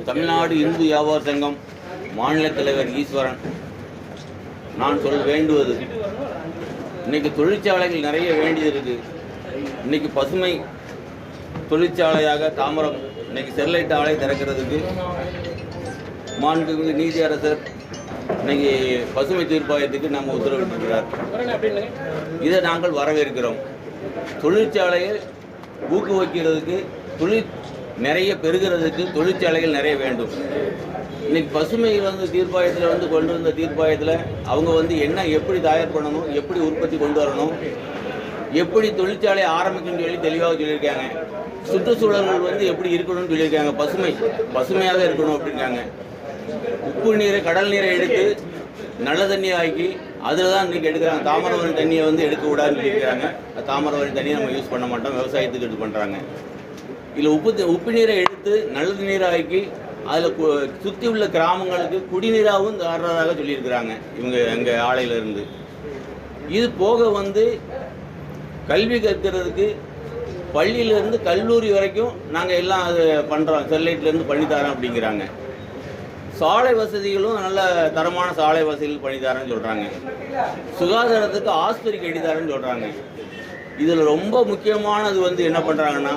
தமிழ்நாடு இந்து வியாபார சங்கம் மாநில தலைவர் ஈஸ்வரன். நான் வேண்டுவது, இன்னைக்கு தொழிற்சாலைகள் நிறைய வேண்டியது இருக்குது. இன்னைக்கு பசுமை தொழிற்சாலையாக தாம்பரம் இன்னைக்கு ஸ்டெர்லைட் ஆலை திறக்கிறதுக்கு மாண்புமிகு நீதியரசர் இன்னைக்கு பசுமை தீர்ப்பாயத்துக்கு நம்ம உத்தரவிட்டிருக்கிறார். இதை நாங்கள் வரவேற்கிறோம். தொழிற்சாலையை ஊக்குவிக்கிறதுக்கு, தொழில் நிறைய பெருகிறதுக்கு தொழிற்சாலைகள் நிறைய வேண்டும். இன்னைக்கு பசுமை தீர்ப்பாயத்தில் கொண்டு வந்த தீர்ப்பாயத்தில் அவங்க என்ன எப்படி தயார் பண்ணணும், எப்படி உற்பத்தி கொண்டு வரணும், எப்படி தொழிற்சாலை ஆரம்பிக்கணும்னு சொல்லி தெளிவாக சொல்லியிருக்காங்க. சுற்றுச்சூழல்கள் எப்படி இருக்கணும்னு சொல்லியிருக்காங்க. பசுமையாக இருக்கணும் அப்படிங்காங்க. உப்பு நீரை, கடல் நீரை எடுத்து நல்ல தண்ணியை ஆக்கி அதில் தான் இன்றைக்கி எடுக்கிறாங்க. தாமிரபரணி தண்ணியை எடுக்கக்கூடாதுன்னு சொல்லியிருக்காங்க. தாமிரபரணி தண்ணியை நம்ம யூஸ் பண்ண மாட்டோம், விவசாயத்துக்கு இது பண்ணுறாங்க. இதில் உப்பு நீரை எடுத்து நல்ல நீரை ஆக்கி அதில் சுற்றி உள்ள கிராமங்களுக்கு குடிநீராகவும் தர்றதாக சொல்லியிருக்கிறாங்க இவங்க எங்கள் ஆலையிலேருந்து. இது போக கல்வி கற்கிறதுக்கு பள்ளியிலேருந்து கல்லூரி வரைக்கும் நாங்கள் எல்லாம் அது பண்ணுறோம், ஸ்டெர்லைட்லேருந்து பண்ணித்தரோம் அப்படிங்கிறாங்க. சாலை வசதிகளும் நல்ல தரமான சாலை வசதிகள் பண்ணித்தரேன்னு சொல்கிறாங்க. சுகாதாரத்துக்கு ஆஸ்பத்திரி கட்டித்தரேன்னு சொல்கிறாங்க. இதில் ரொம்ப முக்கியமானது என்ன பண்ணுறாங்கன்னா,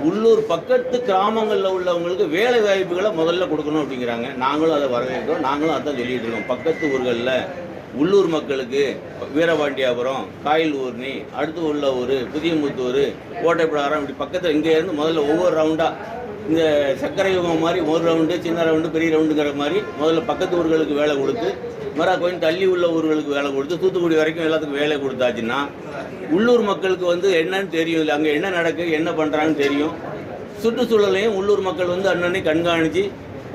உள்ளூர் பக்கத்து கிராமங்களில் உள்ளவங்களுக்கு வேலை வாய்ப்புகளை முதல்ல கொடுக்கணும் அப்படிங்கிறாங்க. நாங்களும் அதை வரவேற்கிறோம். நாங்களும் அதான் சொல்லிகிட்டு இருக்கோம். பக்கத்து ஊர்களில் உள்ளூர் மக்களுக்கு வீரபாண்டியாபுரம், காயில் ஊர்னி, அடுத்து உள்ள ஊர் புதியமுத்தூர், கோட்டைப்பிடாரம், இப்படி பக்கத்தில் இங்கேருந்து முதல்ல ஒவ்வொரு ரவுண்டாக இந்த சர்க்கரை யுகம் மாதிரி ஒரு ரவுண்டு, சின்ன ரவுண்டு, பெரிய ரவுண்டுங்கிற மாதிரி முதல்ல பக்கத்து ஊர்களுக்கு வேலை கொடுத்து, கொஞ்சம் தள்ளி உள்ள ஊர்களுக்கு வேலை கொடுத்து, தூத்துக்குடி வரைக்கும் எல்லாத்துக்கும் வேலை கொடுத்தாச்சுன்னா உள்ளூர் மக்களுக்கு என்னன்னு தெரியும். இல்லை அங்கே என்ன நடக்கு, என்ன பண்ணுறாங்கன்னு தெரியும். சுற்றுச்சூழலையும் உள்ளூர் மக்கள் அன்னன்னைக்கு கண்காணித்து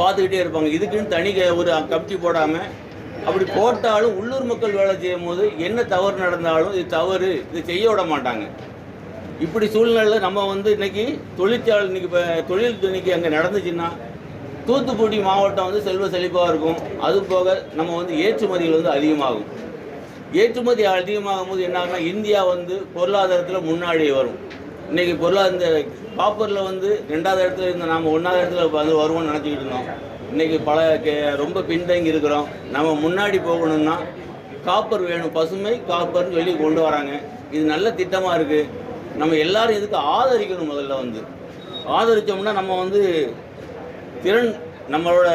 பார்த்துக்கிட்டே இருப்பாங்க. இதுக்குன்னு தனி ஒரு கமிட்டி போடாமல், அப்படி போட்டாலும் உள்ளூர் மக்கள் வேலை செய்யும் போது என்ன தவறு நடந்தாலும் இது தவறு, இது செய்ய விட மாட்டாங்க. இப்படி சூழ்நிலையில் நம்ம இன்னைக்கு தொழிற்சாலை இப்போ தொழில் இன்னைக்கு அங்கே நடந்துச்சுன்னா தூத்துக்குடி மாவட்டம் செல்வ செழிப்பாக இருக்கும். அது போக நம்ம ஏற்றுமதிகள் அதிகமாகும். ஏற்றுமதி அதிகமாகும் போது என்ன ஆகுனா, இந்தியா பொருளாதாரத்தில் முன்னாடி வரும். இன்றைக்கி இந்த காப்பரில் 2வது இடத்துல இருந்த நாம் 1வது இடத்துல வருவோம்னு நினச்சிக்கிட்டு இருந்தோம். இன்றைக்கி ரொம்ப பின்தங்கி இருக்கிறோம். நம்ம முன்னாடி போகணும்னா காப்பர் வேணும், பசுமை காப்பர்னு சொல்லி கொண்டு வராங்க. இது நல்ல திட்டமாக இருக்குது. நம்ம எல்லாரும் இதுக்கு ஆதரிக்கணும். முதல்ல ஆதரித்தோம்னா நம்ம திறன், நம்மளோட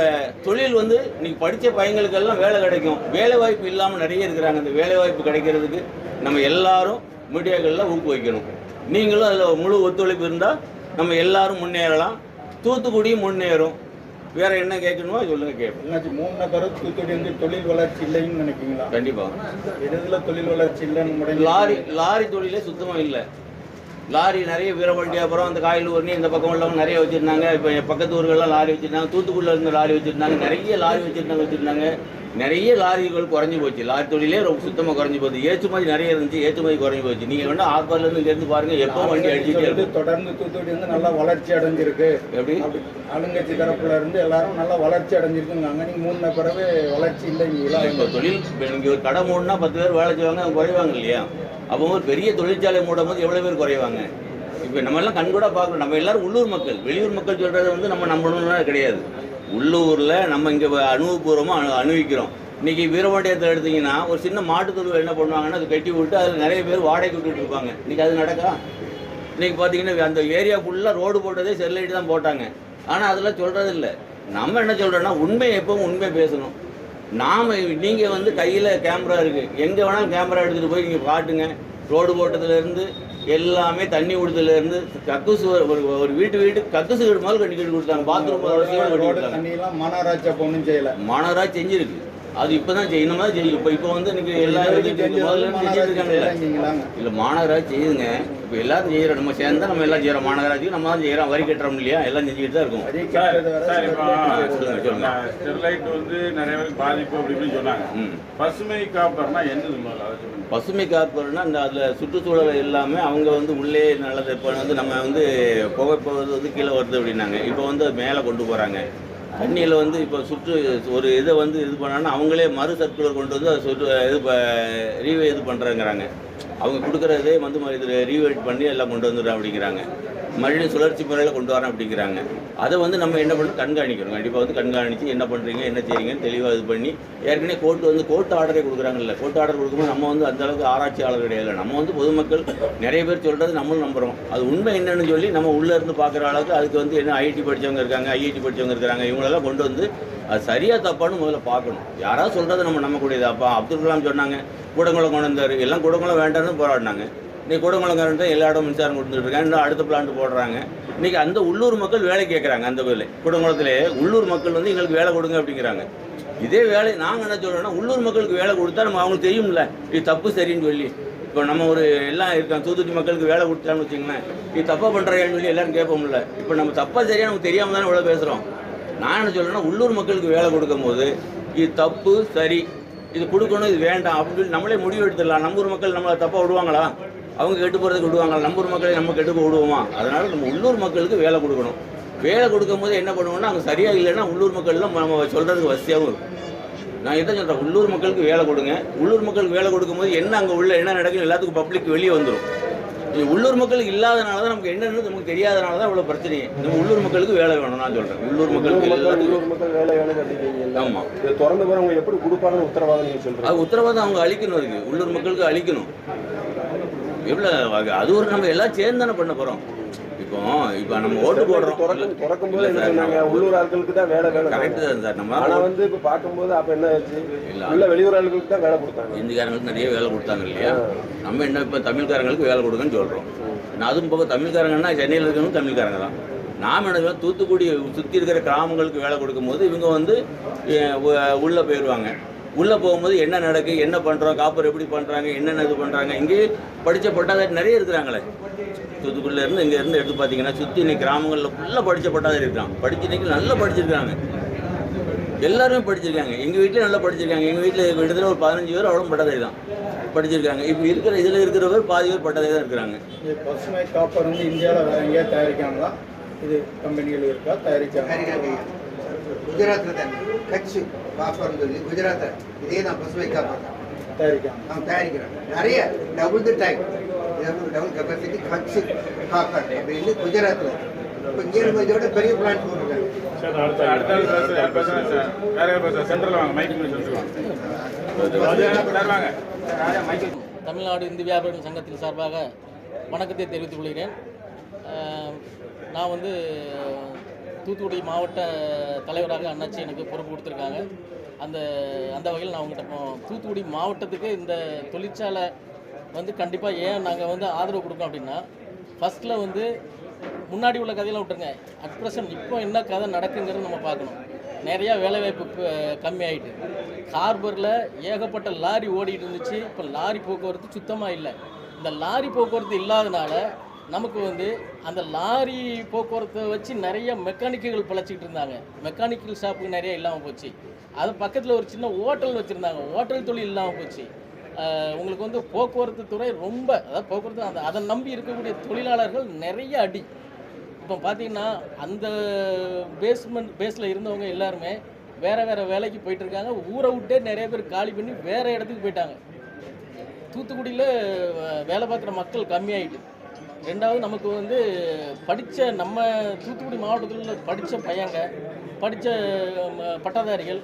தொழில் இன்னைக்கு படித்த பையங்களுக்கெல்லாம் வேலை கிடைக்கும். வேலை வாய்ப்பு இல்லாமல் நிறைய இருக்கிறாங்க. அந்த வேலை வாய்ப்பு கிடைக்கிறதுக்கு நம்ம எல்லாரும் மீடியாக்களில் ஊக்குவிக்கணும். நீங்களும் அதில் முழு ஒத்துழைப்பு இருந்தால் நம்ம எல்லாரும் முன்னேறலாம். தூத்துக்குடியும் முன்னேறும். வேற என்ன கேட்கணுமோ சொல்லுங்க, கேட்போம். 3 நகரம் தூத்துக்குடி தொழில் வளர்ச்சி இல்லைன்னு நினைக்கிறீங்களா? கண்டிப்பாக. எதுல தொழில் வளர்ச்சி இல்லைன்னு? லாரி தொழிலே சுத்தமாக இல்லை. லாரி நிறைய வீரபாண்டியாபுரம், அந்த காயில் ஊர்னி இந்த பக்கம் உள்ளவங்க நிறைய வச்சுருந்தாங்க. இப்போ பக்கத்து ஊர்களெலாம் லாரி வச்சுருந்தாங்க. தூத்துக்குடியில் இருந்த லாரி வச்சுருந்தாங்க. நிறைய லாரி வச்சுருந்தாங்க. நிறைய லாரிகள் குறைஞ்சி போச்சு. லாரி தொழிலே ரொம்ப சுத்தமாக குறைஞ்சி போச்சு. ஏற்றுமதி நிறைய இருந்துச்சு, ஏற்றுமதி குறைஞ்சி போச்சு. நீங்கள் ஆப்பர்லேருந்து இங்கேருந்து பாருங்கள், எப்போ வண்டி அடிச்சுட்டே இருக்கு. தொடர்ந்து தூத்துக்குடி நல்லா வளர்ச்சி அடைஞ்சிருக்கு. எப்படி ஆளுங்கட்சி தரப்புல இருந்து எல்லாரும் நல்லா வளர்ச்சி அடைஞ்சிருக்குங்க. நீங்கள் 3 பிறகு வளர்ச்சி இல்லைங்களா? இப்போ தொழில் நீங்கள் ஒரு கடை மூடனா 10 பேர் வேலை செய்வாங்க, அவங்க குறைவாங்க இல்லையா? அப்போ ஒரு பெரிய தொழிற்சாலை மூடும் போது எவ்வளோ பேர் குறைவாங்க? இப்போ நம்ம எல்லாம் கண்கூட பார்க்கணும். நம்ம எல்லாரும் உள்ளூர் மக்கள். வெளியூர் மக்கள் சொல்கிறது நம்ம நம்பணும்னா கிடையாது. உள்ளூரில் நம்ம இங்கே அனுபவபூர்வமாக அனுபவிக்கிறோம். இன்றைக்கி வீரபாண்டியத்தில் எடுத்திங்கன்னா ஒரு சின்ன மாட்டுத்தொழில் என்ன பண்ணுவாங்கன்னா, அது கட்டி விட்டு அதில் நிறைய பேர் வாடகை விட்டுட்டு இருப்பாங்க. இன்றைக்கி அது நடக்கா? இன்றைக்கி பார்த்தீங்கன்னா அந்த ஏரியா ஃபுல்லாக ரோடு போட்டதே ஸ்டெர்லைட் தான் போட்டாங்க. ஆனால் அதெல்லாம் சொல்கிறது இல்லை. நம்ம என்ன சொல்கிறோன்னா, உண்மையை எப்பவும் உண்மை பேசணும். நீங்கள் கையில் கேமரா இருக்குது, எங்கே வேணாலும் கேமரா எடுத்துகிட்டு போய் நீங்கள் காட்டுங்க. ரோடு போட்டதுலேருந்து எல்லாமே, தண்ணி கொடுத்ததுலேருந்து கக்குசு, ஒரு வீட்டு கக்குசு வீடு முதல் கட்டி கொடுத்தாங்க. பாத்ரூம் மாநகராட்சி அப்போ ஒன்றும் செய்யலை. மாநகராட்சி செஞ்சுருக்கு. அது இப்போ தான் செய்யணுமா செய்யும். இப்போ இன்னைக்கு எல்லா இல்லை மாநகராட்சி செய்யுதுங்க. இப்போ எல்லாரும் செய்கிறோம். நம்ம சேர்ந்தா நம்ம எல்லாம் செய்கிறோம். மாநகராட்சிக்கு நம்ம தான் செய்கிறோம். வரி கட்டுறோம் இல்லையா? எல்லாம் செஞ்சுக்கிட்டு தான் இருக்கும். சொல்லுங்க. ஸ்டெர்லைட் நிறைய பேருக்கு பாதிப்பு அப்படின்னு சொன்னாங்க. பசுமை காப்பர்னா என்னது? பசுமை காப்பர்னா அதில் சுற்றுச்சூழல் எல்லாமே அவங்க உள்ளே நல்லது. இப்போ நம்ம புகை போகிறது கீழே வருது அப்படின்னாங்க. இப்போ அது மேலே கொண்டு போகிறாங்க. தண்ணியில் இப்போ சுற்று ஒரு இதை இது பண்ணாங்கன்னா அவங்களே மறு சர்க்குலர் கொண்டு அதை இது பண்ணுறேங்கிறாங்க. அவங்க கொடுக்குறதே வந்து இதில் ரீவைட் பண்ணி எல்லாம் கொண்டு வந்துடுறோம் அப்படிங்கிறாங்க. மறுபடியும் சுழற்சி முறையில் கொண்டு வரேன் அப்படிங்கிறாங்க. அதை வந்து நம்ம என்ன பண்ணணும், கண்காணிக்கணும். கண்டிப்பாக வந்து கண்காணித்து என்ன பண்ணுறீங்க என்ன செய்றீங்கன்னு தெளிவாக இது பண்ணி, ஏற்கனவே கோர்ட்டு ஆர்டரே கொடுக்குறாங்கல்ல. கோர்ட்டு ஆர்டர் கொடுக்கும்போது நம்ம வந்து அந்தளவுக்கு ஆராய்ச்சியாளர் கிடையாது. நம்ம வந்து பொதுமக்கள் நிறைய பேர் சொல்கிறது நம்மளும் நம்புகிறோம். அது உண்மை என்னன்னு சொல்லி நம்ம உள்ளே இருந்து பார்க்குற அளவுக்கு அதுக்கு வந்து என்ன ஐஐடி படித்தவங்க இருக்காங்க, ஐஐடி படித்தவங்க இருக்கிறாங்க. இவங்களெல்லாம் கொண்டு வந்து அது சரியாக தப்பான்னு முதல்ல பார்க்கணும். யாராவது சொல்கிறத நம்ம நம்பக்கூடியது. அப்போ அப்துல் கலாம் சொன்னாங்க கூடங்குளம் கொண்டு வந்தார், எல்லாம் கூடங்குளம் வேண்டாம்னு போராடினாங்க. இன்றைக்கி கூடங்குளம் கரண்ட் எல்லா இடம் மின்சாரம் கொடுத்துட்டு இருக்காங்க. இன்னும் அடுத்த பிளான்ட் போடுறாங்க. இன்றைக்கி அந்த உள்ளூர் மக்கள் வேலை கேட்குறாங்க. அந்த வேலை கூடங்குளத்திலே உள்ளூர் மக்கள் வந்து எங்களுக்கு வேலை கொடுங்க அப்படிங்கிறாங்க. இதே வேலை நாங்கள் என்ன சொல்கிறோன்னா, உள்ளூர் மக்களுக்கு வேலை கொடுத்தா நம்ம அவங்களுக்கு தெரியும்ல இது தப்பு சரின்னு சொல்லி. இப்போ நம்ம ஒரு எல்லாம் இருக்காங்க, தூத்துக்குடி மக்களுக்கு வேலை கொடுத்தான்னு வச்சுங்களேன், இது தப்பாக பண்ணுறாங்கன்னு சொல்லி எல்லோரும் கேட்போம்ல. இப்போ நம்ம தப்பாக சரியாக நமக்கு தெரியாமல் தானே இவ்வளோ பேசுகிறோம். நான் என்ன சொல்கிறேன்னா, உள்ளூர் மக்களுக்கு வேலை கொடுக்கும் போது இது தப்பு சரி, இது கொடுக்கணும் இது வேண்டாம் அப்படின்னு சொல்லி நம்மளே முடிவு எடுத்துடலாம். நம்ம ஊர் மக்கள் நம்மளை தப்பாக விடுவாங்களா? அவங்க கெட்டு போகிறதுக்கு விடுவாங்களா? நம்ம ஊர் மக்களை நம்ம கெட்டு போய் விடுவோமா? அதனால் நம்ம உள்ளூர் மக்களுக்கு வேலை கொடுக்கணும். வேலை கொடுக்கும் போது என்ன பண்ணுவோம்னா, அங்கே சரியாக இல்லைன்னா உள்ளூர் மக்கள்லாம் நம்ம சொல்கிறதுக்கு வசதியாகவும் இருக்கும். நான் இதை சொல்கிறேன், உள்ளூர் மக்களுக்கு வேலை கொடுங்க. உள்ளூர் மக்களுக்கு வேலை கொடுக்கும்போது என்ன அங்கே உள்ள என்ன நடக்குது எல்லாத்துக்கும் பப்ளிக் வெளியே வந்துடும். இது உள்ளூர் மக்களுக்கு இல்லாதனால தான் நமக்கு என்னன்னு நமக்கு தெரியாதனால தான் இவ்வளோ பிரச்சனையே. நம்ம உள்ளூர் மக்களுக்கு வேலை வேணும். நான் சொல்கிறேன் உள்ளூர் மக்களுக்கு வேலை வேணும். ஆமாம், இதை திறந்த பிறகு அவங்க எப்படி கொடுப்பாங்கன்னு உத்தரவாதம் நீங்கள் சொல்கிறீங்க? அது உத்தரவாதம் அவங்க அளிக்கணும். இருக்குது உள்ளூர் மக்களுக்கு அளிக்கணும். எவ்வளோ அது ஒரு நம்ம எல்லாம் சேர்ந்து தானே பண்ண போகிறோம். இப்போ நம்ம ஓட்டு போடுறோம். திறக்கும் போது என்ன சொன்னாங்க, உள்ளூர் ஆட்களுக்கு தான் வேலை வேணும். கரெக்டு தான் சார். நம்ம ஆனால் வந்து இப்போ பார்க்கும்போது அப்போ என்ன ஆச்சு, இல்லை வெளியூர் ஆட்களுக்கு தான் வேலை கொடுத்தாங்க. இந்திக்காரங்களுக்கு நிறைய வேலை கொடுத்தாங்க இல்லையா? நம்ம என்ன இப்போ தமிழ்காரங்களுக்கு வேலை கொடுங்கன்னு சொல்கிறோம். அதுவும் போக தமிழ்காரங்கன்னா சென்னையில் இருக்கவங்க தமிழ்காரங்க தான். நாம் என்ன தூத்துக்குடி சுற்றி இருக்கிற கிராமங்களுக்கு வேலை கொடுக்கும்போது இவங்க வந்து உள்ளே போயிடுவாங்க. உள்ளே போகும்போது என்ன நடக்கு, என்ன பண்ணுறோம், காப்பர் எப்படி பண்ணுறாங்க, என்னென்ன இது பண்ணுறாங்க. இங்கேயே படித்த பட்டாதாரி நிறைய இருக்கிறாங்களே. தூத்துக்குடியிலேருந்து இங்கேருந்து எடுத்து பார்த்தீங்கன்னா சுற்றி இன்னைக்கு கிராமங்களில் ஃபுல்லாக படித்த பட்டாதாரி இருக்காங்க. படித்து இன்னைக்கு நல்லா படிச்சிருக்காங்க. எல்லாருமே படிச்சிருக்காங்க. எங்கள் வீட்டிலே நல்லா படிச்சிருக்காங்க. எங்கள் வீட்டில் கிட்டத்தட்ட ஒரு 15 பேர் அவ்வளோ பட்டாதாரி தான் படிச்சிருக்காங்க. இப்போ இருக்கிற இதில் இருக்கிறவர் பாதி பேர் பட்டாதாரி தான் இருக்கிறாங்க. பசுமை காப்பர் வந்து இந்தியாவில் வேறு எங்கேயா தயாரிக்காங்களா? இது கம்பெனிகள் இருக்கா தயாரிக்காங்க? குஜராத்தில் தான் கட்ச் காப்பர்னு சொல்லி குஜராத்தில் இதே தான் பசுமை காப்பர் தான் தயாரிக்காங்க. அவங்க தயாரிக்கிறாங்க. நிறைய double the time double capacity Kutch copper அப்படின்னு குஜராத்தில் இப்போ நீர்மதியோட பெரிய பிளான்ட் போட்டுருக்காங்க. தமிழ்நாடு இந்து வியாபார சங்கத்தின் சார்பாக வணக்கத்தை தெரிவித்துக் கொள்கிறேன். நான் வந்து தூத்துக்குடி மாவட்ட தலைவராக அண்ணாச்சி எனக்கு பொறுப்பு கொடுத்துருக்காங்க. அந்த வகையில் நான் உங்கள்கிட்ட தூத்துக்குடி மாவட்டத்துக்கு இந்த தொழிற்சாலை வந்து கண்டிப்பாக ஏன் நாங்கள் வந்து ஆதரவு கொடுக்கோம் அப்படின்னா, ஃபஸ்ட்டில் வந்து முன்னாடி உள்ள கதையெல்லாம் விட்டுருங்க. அட் ப்ரெசன்ட் இப்போ என்ன கதை நடக்குங்கிறது நம்ம பார்க்கணும். நிறையா வேலைவாய்ப்பு கம்மியாயிட்டு, ஹார்பரில் ஏகப்பட்ட லாரி ஓடிட்டு இருந்துச்சு. இப்போ லாரி போக்குவரத்து சுத்தமாக இல்லை. இந்த லாரி போக்குவரத்து இல்லாதனால நமக்கு வந்து அந்த லாரி போக்குவரத்தை வச்சு நிறைய மெக்கானிக்குகள் பிழைச்சிக்கிட்டு இருந்தாங்க. மெக்கானிக்கல் ஷாப்புக்கு நிறைய இல்லாமல் போச்சு. அது பக்கத்தில் ஒரு சின்ன ஹோட்டல் வச்சுருந்தாங்க. ஹோட்டல் தொழில் இல்லாமல் போச்சு. உங்களுக்கு வந்து போக்குவரத்து துறை ரொம்ப, அதாவது போக்குவரத்து அதை நம்பி இருக்கக்கூடிய தொழிலாளர்கள் நிறைய அடி. இப்போ பார்த்தீங்கன்னா அந்த பேஸில் இருந்தவங்க எல்லாருமே வேறு வேலைக்கு போயிட்டுருக்காங்க. ஊரை விட்டே நிறைய பேர் காலி பண்ணி வேறு இடத்துக்கு போயிட்டாங்க. தூத்துக்குடியில் வேலை பார்க்குற மக்கள் கம்மியாயிட்டு. ரெண்டாவது நமக்கு வந்து படித்த நம்ம தூத்துக்குடி மாவட்டத்தில் படித்த பையங்க, படித்த பட்டதாரிகள்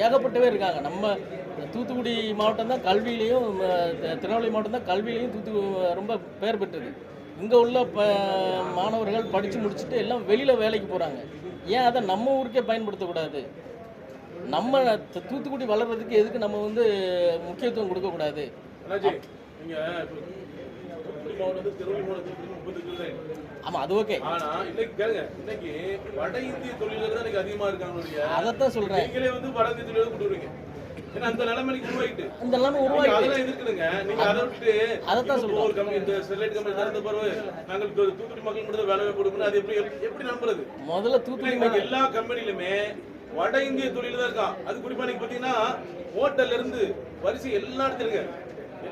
ஏகப்பட்டவே இருக்காங்க. நம்ம தூத்துக்குடி மாவட்டம் தான் கல்வியிலையும், திருநெல்வேலி மாவட்டம் தான் கல்வியிலையும் ரொம்ப பெயர் பெற்றது. இங்கே உள்ள மாணவர்கள் படித்து முடிச்சுட்டு எல்லாம் வெளியில் வேலைக்கு போகிறாங்க. ஏன் அதை நம்ம ஊருக்கே பயன்படுத்தக்கூடாது? நம்ம தூத்துக்குடி வளர்கிறதுக்கு எதுக்கு நம்ம வந்து முக்கியத்துவம் கொடுக்கக்கூடாது? ஆமா, அது ஓகே. ஆனா இன்னைக்கு கேளுங்க, இன்னைக்கு வட இந்திய தொழிலாளர்கள் தான் இன்னைக்கு அதிகமா இருக்காங்க. அதைத்தான் சொல்றேன். நீங்களே வந்து வட இந்திய தொழிலாளர்கள் கொடுக்குறீங்க. ஏன்னா அந்த நிலைமைக்கு உருவாயிட்டு, அந்த நிலைமை உருவாயிட்டு அதெல்லாம் எதிர்க்குதுங்க. நீங்க அதை விட்டு அதைத்தான் சொல்றேன். ஒரு கம்பெனி, இந்த ஸ்டெர்லைட் கம்பெனி திறந்த பிறகு நாங்கள் தூத்துக்குடி மக்கள் மட்டும் வேலை கொடுக்கணும், அது எப்படி நம்புறது? முதல்ல தூத்துக்குடி எல்லா கம்பெனிலுமே வட இந்திய தொழில் தான் இருக்கான். அது குறிப்பா நீங்க பாத்தீங்கன்னா ஹோட்டல்ல இருந்து வரிசை எல்லா இடத்துலங்க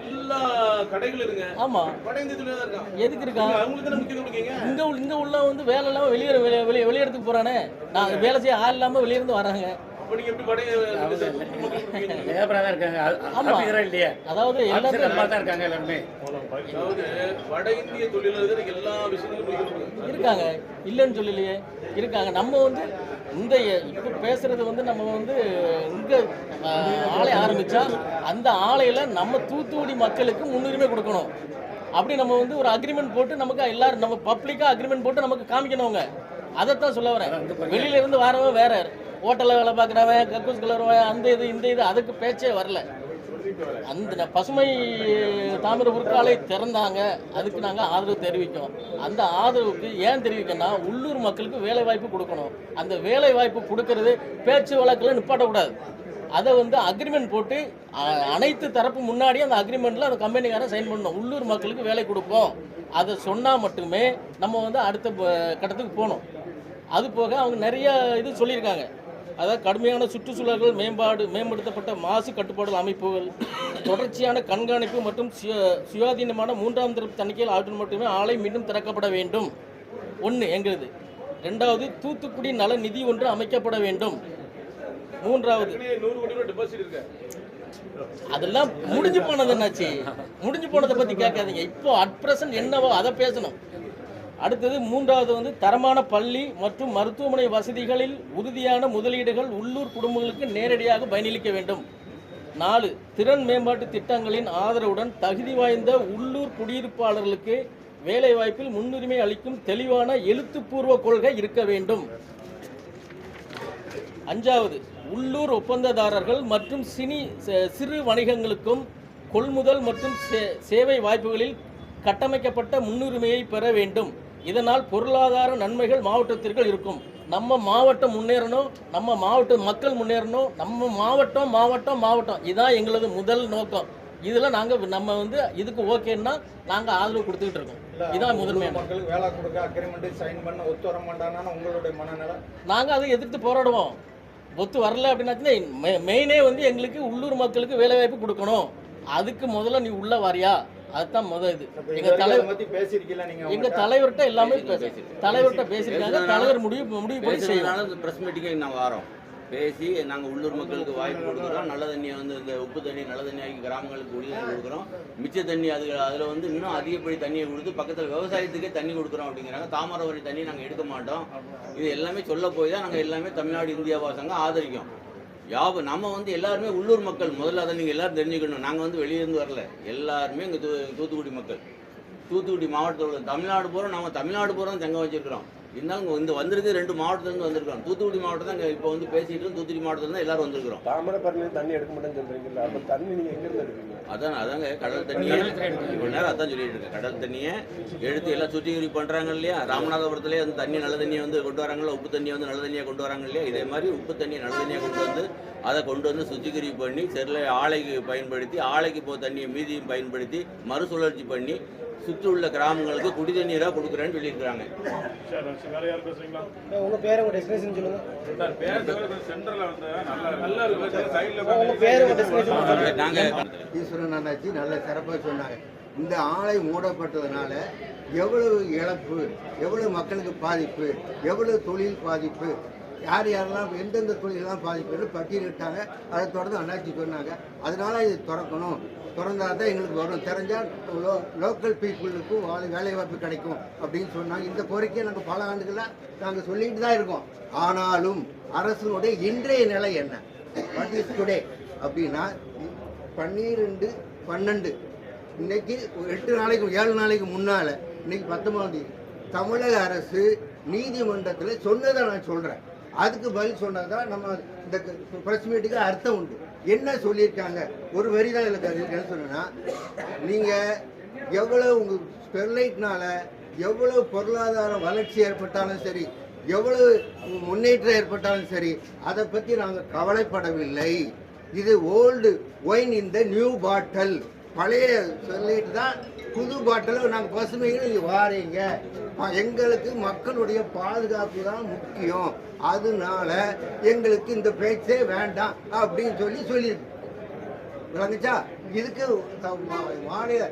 எல்லா கடைகள் இருங்க. ஆமா, வட இந்திய தொழில் தான் இருக்கான். எதுக்கு இருக்கான்? அவங்களுக்கு தானே முக்கியம் கொடுக்கீங்க. இங்க உள்ள வந்து வேலை இல்லாம வெளியிடத்துக்கு போறானே. நான் வேலை செய்ய ஆள் இல்லாம வெளியிருந்து வராங்க. அப்ப நீங்க எப்படி படை லேபரா தான் இருக்காங்க. ஆமா. ஆபீசரா இல்லையா? அதாவது எல்லாமே ஆபீசரா தான் இருக்காங்க எல்லாருமே. அதாவது வட இந்திய தொழிலாளர்கள் எல்லா விஷயங்களும் இருக்காங்க, இல்லைன்னு சொல்லலையே, இருக்காங்க. நம்ம வந்து இந்த இப்போ பேசுறது வந்து நம்ம வந்து இங்கே ஆலை ஆரம்பித்தா அந்த ஆலையில் நம்ம தூத்துக்குடி மக்களுக்கு முன்னுரிமை கொடுக்கணும். அப்படி நம்ம வந்து ஒரு அக்ரிமெண்ட் போட்டு நமக்கு எல்லாரும் நம்ம பப்ளிக்காக அக்ரிமெண்ட் போட்டு நமக்கு காமிக்கணுங்க. அதைத்தான் சொல்ல வரேன். வெளியில இருந்து வரவன் வேற, ஹோட்டலில் வேலை பார்க்குறவன், கக்கூஸ் கலருவன், அந்த இது இந்த இது, அதுக்கு பேச்சே வரல. அந்த பசுமை தாமிர உருக்காலை திறந்தாங்க, அதுக்கு நாங்கள் ஆதரவு தெரிவிக்கோம். அந்த ஆதரவுக்கு ஏன் தெரிவிக்கணும்னா உள்ளூர் மக்களுக்கு வேலை வாய்ப்பு கொடுக்கணும். அந்த வேலை வாய்ப்பு கொடுக்கறது பேச்சு வழக்கில் நிப்பாட்டக்கூடாது. அதை வந்து அக்ரிமெண்ட் போட்டு அனைத்து தரப்பு முன்னாடியே அந்த அக்ரிமெண்ட்டில் அந்த கம்பெனிக்காரன் சைன் பண்ணணும். உள்ளூர் மக்களுக்கு வேலை கொடுப்போம் அதை சொன்னால் மட்டுமே நம்ம வந்து அடுத்த கட்டத்துக்கு போகணும். அது போக அவங்க நிறைய இது சொல்லியிருக்காங்க. அதாவது கடுமையான சுற்றுச்சூழல்கள் மேம்படுத்தப்பட்ட மாசு கட்டுப்பாடு அமைப்புகள், தொடர்ச்சியான கண்காணிப்பு மற்றும் சுயாதீனமான மூன்றாம் தரப்பு தணிக்கையில் ஆற்றல் மட்டுமே ஆலை மீண்டும் திறக்கப்பட வேண்டும். ஒன்று எங்களுது. ரெண்டாவது, தூத்துக்குடி நல நிதி ஒன்று அமைக்கப்பட வேண்டும். மூன்றாவது, 100 கோடி ரூபாய் டெபாசிட் இருக்கு. அதெல்லாம் முடிஞ்சு போனது என்னாச்சு? முடிஞ்சு போனதை பற்றி கேட்காதீங்க. இப்போ அட் பிரசன்ட் என்னவோ அதை பேசணும். அடுத்தது மூன்றாவது வந்து தரமான பள்ளி மற்றும் மருத்துவமனை வசதிகளில் உறுதியான முதலீடுகள் உள்ளூர் குடும்பங்களுக்கு நேரடியாக பயனளிக்க வேண்டும். 4, திறன் மேம்பாட்டு திட்டங்களின் ஆதரவுடன் தகுதி வாய்ந்த உள்ளூர் குடியிருப்பாளர்களுக்கு வேலைவாய்ப்பில் முன்னுரிமை அளிக்கும் தெளிவான எழுத்துப்பூர்வ கொள்கை இருக்க வேண்டும். 5வது, உள்ளூர் ஒப்பந்ததாரர்கள் மற்றும் சிறு வணிகங்களுக்கும் கொள்முதல் மற்றும் சேவை வாய்ப்புகளில் கட்டமைக்கப்பட்ட முன்னுரிமையை பெற வேண்டும். இதனால் பொருளாதார நன்மைகள் மாவட்டத்திற்கு இருக்கும். நம்ம மாவட்டம் முன்னேறணும், நம்ம மாவட்ட மக்கள் முன்னேறணும், நம்ம மாவட்டம் இதுதான் எங்களது முதல் நோக்கம். இதில் நாங்கள் நம்ம வந்து இதுக்கு ஓகேன்னா நாங்கள் ஆதரவு கொடுத்துக்கிட்டு இருக்கோம். இதான் முதன்மையான. மக்களுக்கு வேலை கொடுக்க அக்ரிமெண்ட் சைன் பண்ண ஒத்து வர மாட்டாங்கன்னா உங்களுடைய மனநிலை? நாங்கள் அதை எதிர்த்து போராடுவோம். ஒத்து வரல அப்படின்னாச்சுன்னா மெயினே வந்து எங்களுக்கு உள்ளூர் மக்களுக்கு வேலை வாய்ப்பு கொடுக்கணும். அதுக்கு முதல்ல நீ உள்ள வாரியா, அதுதான் முதல் இது. எங்க தலைவர்கிட்ட எல்லாமே தலைவர்கிட்ட பேசியிருக்காங்க. தலைவர் முடிவு பண்ணி செய்யணும். பிரஸ் மீட்டிங்கு நாங்கள் வரோம், பேசி நாங்கள் உள்ளூர் மக்களுக்கு வாய்ப்பு கொடுக்குறோம். நல்ல தண்ணியை வந்து இந்த உப்பு தண்ணி நல்ல தண்ணியாகி கிராமங்களுக்கு குடிநீர் கொடுக்குறோம். மிச்ச தண்ணி அதில் வந்து இன்னும் அதிகப்படி தண்ணியை கொடுத்து பக்கத்தில் விவசாயத்துக்கே தண்ணி கொடுக்குறோம் அப்படிங்கிறாங்க. தாமிரபரணி தண்ணி நாங்கள் எடுக்க மாட்டோம். இது எல்லாமே சொல்ல போய் தான் நாங்கள் எல்லாமே தமிழ்நாடு இந்தியாவா சங்கம் ஆதரிக்கும். நம்ம வந்து எல்லாருமே உள்ளூர் மக்கள். முதல்ல அதை நீங்கள் எல்லோரும் தெரிஞ்சுக்கணும். நாங்கள் வந்து வெளியிருந்து வரல, எல்லாருமே இங்கே தூத்துக்குடி மக்கள். தூத்துக்குடி மாவட்டத்தோட தமிழ்நாடு பூரா நம்ம தமிழ்நாடு பூரா தங்க வச்சிருக்கிறோம். இருந்தாலும் இந்த வந்திருக்கு 2 மாவட்டத்துலேருந்து வந்திருக்கிறோம். தூத்துக்குடி மாவட்டம் தான் இப்போ வந்து பேசிட்டு தூத்துக்குடி மாவட்டத்தில் தான் எல்லாரும் வந்திருக்கிறோம். தாமிரபரணி தண்ணி எடுக்க மாட்டேன்னு சொல்றீங்களா? அப்போ தண்ணி நீங்கள் எங்கேருந்து எடுப்பீங்க? அதாங்க கடல் தண்ணியை இவ்வளோ நேரம் அதான் சொல்லிட்டு இருக்கேன். கடல் தண்ணியை எடுத்து எல்லாம் சுத்திகரிப்பு பண்ணுறாங்க இல்லையா? ராமநாதபுரத்துலேயே அந்த தண்ணி நல்ல தண்ணியை வந்து கொண்டு வராங்களா, உப்பு தண்ணியை வந்து நல்ல தண்ணியாக கொண்டு வராங்க இல்லையா? இதே மாதிரி உப்பு தண்ணியை நல்ல தண்ணியாக கொண்டு வந்து அதை கொண்டு வந்து சுத்திகரிப்பு பண்ணி ஆலைக்கு பயன்படுத்தி, ஆலைக்கு போக தண்ணியை மீதியும் பயன்படுத்தி மறுசுழற்சி பண்ணி சுற்றியுள்ள கிராமங்களுக்கு குடி தண்ணீராக கொடுக்குறேன்னு சொல்லியிருக்கிறாங்க. உங்கள் பேரை உங்கள் டெஸ்டினேஷன் சொல்லுங்கள். ஈஸ்வரன் அண்ணாச்சி நல்ல சிறப்பாக சொன்னாங்க. இந்த ஆலை மூடப்பட்டதுனால எவ்வளவு இழப்பு, எவ்வளவு மக்களுக்கு பாதிப்பு, எவ்வளவு தொழில் பாதிப்பு, யாரெல்லாம் எந்தெந்த தொழிலெல்லாம் பாதிப்புன்னு பட்டியலிட்டாங்க. அதை தொடர்ந்து அண்ணாச்சி சொன்னாங்க. அதனால இது திறக்கணும், திறந்தால் தான் எங்களுக்கு வரும், தெரிஞ்சால் லோக்கல் பீப்புளுக்கும் வேலை வாய்ப்பு கிடைக்கும் அப்படின்னு சொன்னாங்க. இந்த கோரிக்கையை நாங்கள் பல ஆண்டுகளாக நாங்கள் சொல்லிட்டு தான் இருக்கோம். ஆனாலும் அரசுடைய இன்றைய நிலை என்ன, வாட் இஸ் டுடே அப்படின்னா 12/12 இன்னைக்கு 7 நாளைக்கு முன்னால், இன்னைக்கு 19ஆம் தேதி தமிழக அரசு நீதிமன்றத்தில் சொன்னதை நான் சொல்கிறேன். அதுக்கு பதில் சொன்னதான் நம்ம இந்த பிரஸ் மீட்டுக்கு அர்த்தம் உண்டு. என்ன சொல்லியிருக்காங்க? ஒரு வரி தான் இதில் என்ன சொன்னா, நீங்கள் எவ்வளோ உங்கள் ஸ்டெர்லைட்னால எவ்வளோ பொருளாதார வளர்ச்சி ஏற்பட்டாலும் சரி, எவ்வளவு முன்னேற்றம் ஏற்பட்டாலும் சரி, அதை பற்றி நாங்கள் கவலைப்படவில்லை. இது old wine in the new பாட்டில். பழைய ஸ்டெர்லைட் தான் புது பாட்டில் நாங்கள் பசுமையில் நீங்கள் வாரீங்க. எங்களுக்கு மக்களுடைய பாதுகாப்பு தான் முக்கியம், அதனால எங்களுக்கு இந்த பேச்சே வேண்டாம் அப்படின்னு சொல்லியிருக்கு. விளங்குச்சா? இதுக்கு மாநில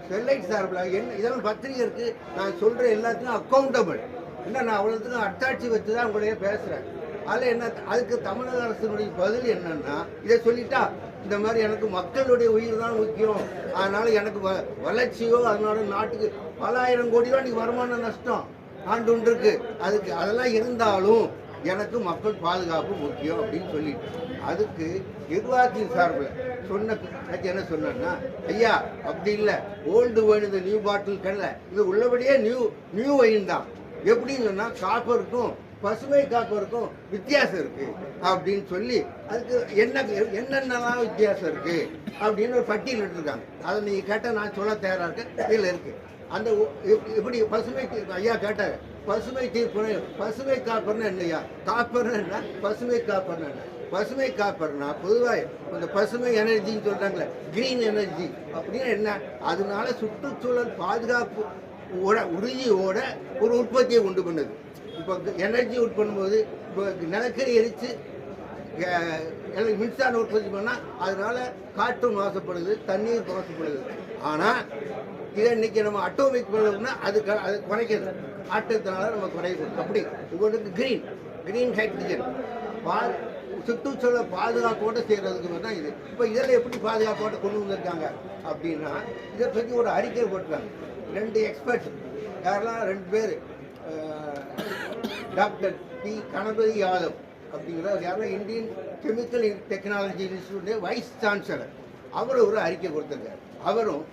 ஸ்டெர்லைட் சார்பில் என்ன இதெல்லாம் பத்திரிகை இருக்குது. நான் சொல்கிற எல்லாத்துக்கும் அக்கௌண்டபிள். இல்லை, நான் அவ்வளோத்துக்கும் அட்டாட்சி வச்சு தான் உங்களையே பேசுகிறேன். அதில் என்ன, அதுக்கு தமிழக அரசினுடைய பதில் என்னன்னா, இதை சொல்லிட்டா இந்த மாதிரி எனக்கு மக்களுடைய உயிர் தான் முக்கியம், அதனால எனக்கு வளர்ச்சியோ அதனால நாட்டுக்கு பல ஆயிரம் கோடி தான் இன்னைக்கு வருமான நஷ்டம் ஆண்டு ஒன்று இருக்கு, அதுக்கு அதெல்லாம் இருந்தாலும் எனக்கு மக்கள் பாதுகாப்பு முக்கியம் அப்படின்னு சொல்லிட்டு அதுக்கு நிர்வாகத்தின் சார்பில் சொன்ன என்ன சொன்னா, ஐயா அப்படி இல்லை, ஓல்டு ஒயின் இந்த நியூ பாட்டில் கிடையாது, இது உள்ளபடியே நியூ ஒயின் தான். எப்படின்னு சொன்னா காப்பருக்கும் பசுமை காப்பருக்கும் வித்தியாசம் இருக்கு அப்படின்னு சொல்லி அதுக்கு என்னென்னலாம் வித்தியாசம் இருக்கு அப்படின்னு ஒரு பட்டியல் இருக்காங்க. அதை நீங்க கேட்டால் நான் சொல்ல தயாரா இருக்கேன். இதில் இருக்கு அந்த எப்படி பசுமை ஐயா கேட்டாங்க, பசுமை தீர்ப்பு பசுமை காப்பர்னு என்னையா, காப்பர்னு என்ன, பசுமை காப்பர்னு என்ன? பசுமை காப்பர்னா பொதுவாக அந்த பசுமை எனர்ஜின்னு சொல்றாங்களே, கிரீன் எனர்ஜி அப்படின்னு என்ன, அதனால சுற்றுச்சூழல் பாதுகாப்பு உறுதியோட ஒரு உற்பத்தியை உண்டு பண்ணுது. இப்போ எனர்ஜி உற்பத்தி பண்ணும்போது இப்போ நிலக்கரி எரித்து மின்சாரம் உற்பத்தி பண்ணால் அதனால காற்று மாசுபடுது, தண்ணீர் மாசுபடுது. ஆனால் இதை இன்னைக்கு நம்ம அட்டோமிக் பண்ணோம்னா அது குறைக்கிறது, ஆட்டத்தினால நம்ம குறைக்கணும். அப்படி உங்களுக்கு கிரீன் ஹைட்ரஜன் சுற்றுச்சூழல் பாதுகாப்போடு செய்கிறதுக்கு தான் இது. இப்போ இதில் எப்படி பாதுகாப்போடு கொண்டு வந்திருக்காங்க அப்படின்னா, இதை பற்றி ஒரு அறிக்கை போட்டுருக்காங்க 2 எக்ஸ்பர்ட்ஸ். யாரெல்லாம் 2 பேர், டாக்டர் பி கணபதி யாதவ் அப்படிங்கிறவர் யாரெல்லாம் Indian chemical technology institute vice chancellor, அவர் ஒரு அறிக்கை கொடுத்துருக்காரு. அவரும்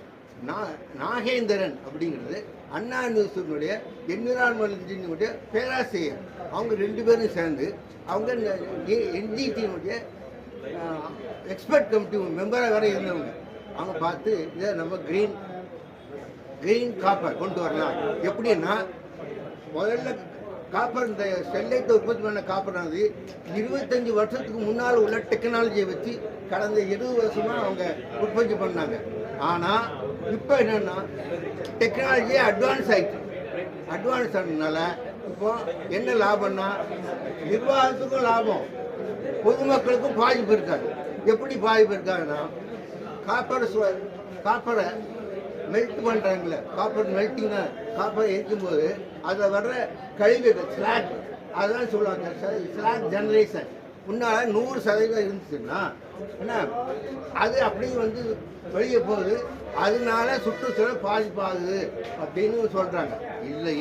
நாகேந்திரன் அப்படிங்கிறது அண்ணா யூனிவர்சிட்டியினுடைய என்விரான்மெண்டல் இன்ஜினியரினுடைய பேராசிரியர், அவங்க 2 பேரும் சேர்ந்து அவங்க என்ஜிடியினுடைய எக்ஸ்பர்ட் கமிட்டி மெம்பராக வேற இருந்தவங்க. அவங்க பார்த்து இதை நம்ம கிரீன் காப்பர் கொண்டு வரலாம். எப்படின்னா முதல்ல காப்பர் இந்த ஸ்டெர்லைட் உற்பத்தி பண்ண காப்பரானது 25 வருஷத்துக்கு முன்னால் உள்ள டெக்னாலஜியை வச்சு கடந்த 20 வருஷமாக அவங்க உற்பத்தி பண்ணாங்க. ஆனால் இப்போ என்னென்னா டெக்னாலஜியே அட்வான்ஸ் ஆனதுனால இப்போ என்ன லாபம்னா நிர்வாகத்துக்கும் லாபம், பொதுமக்களுக்கும் பாதிப்பு இருக்காது. எப்படி பாதிப்பு இருக்காங்கன்னா காப்பரை மெல்ட் பண்ணுறாங்களே, காப்பர் மெல்ட்டிங் காப்பரை எரிக்கும்போது அதில் வர்ற கழிவுகள் ஸ்லாக், அதெல்லாம் சொல்லுவாங்க ஸ்லாக் ஜெனரேஷன். முன்னால் 100% இருந்துச்சுன்னா என்ன அது அப்படியே வந்து வெளியே போகுது, அதனால சுற்றுச்சூழல் பாதிப்பாகுது அப்படின்னு சொல்கிறாங்க. இல்லை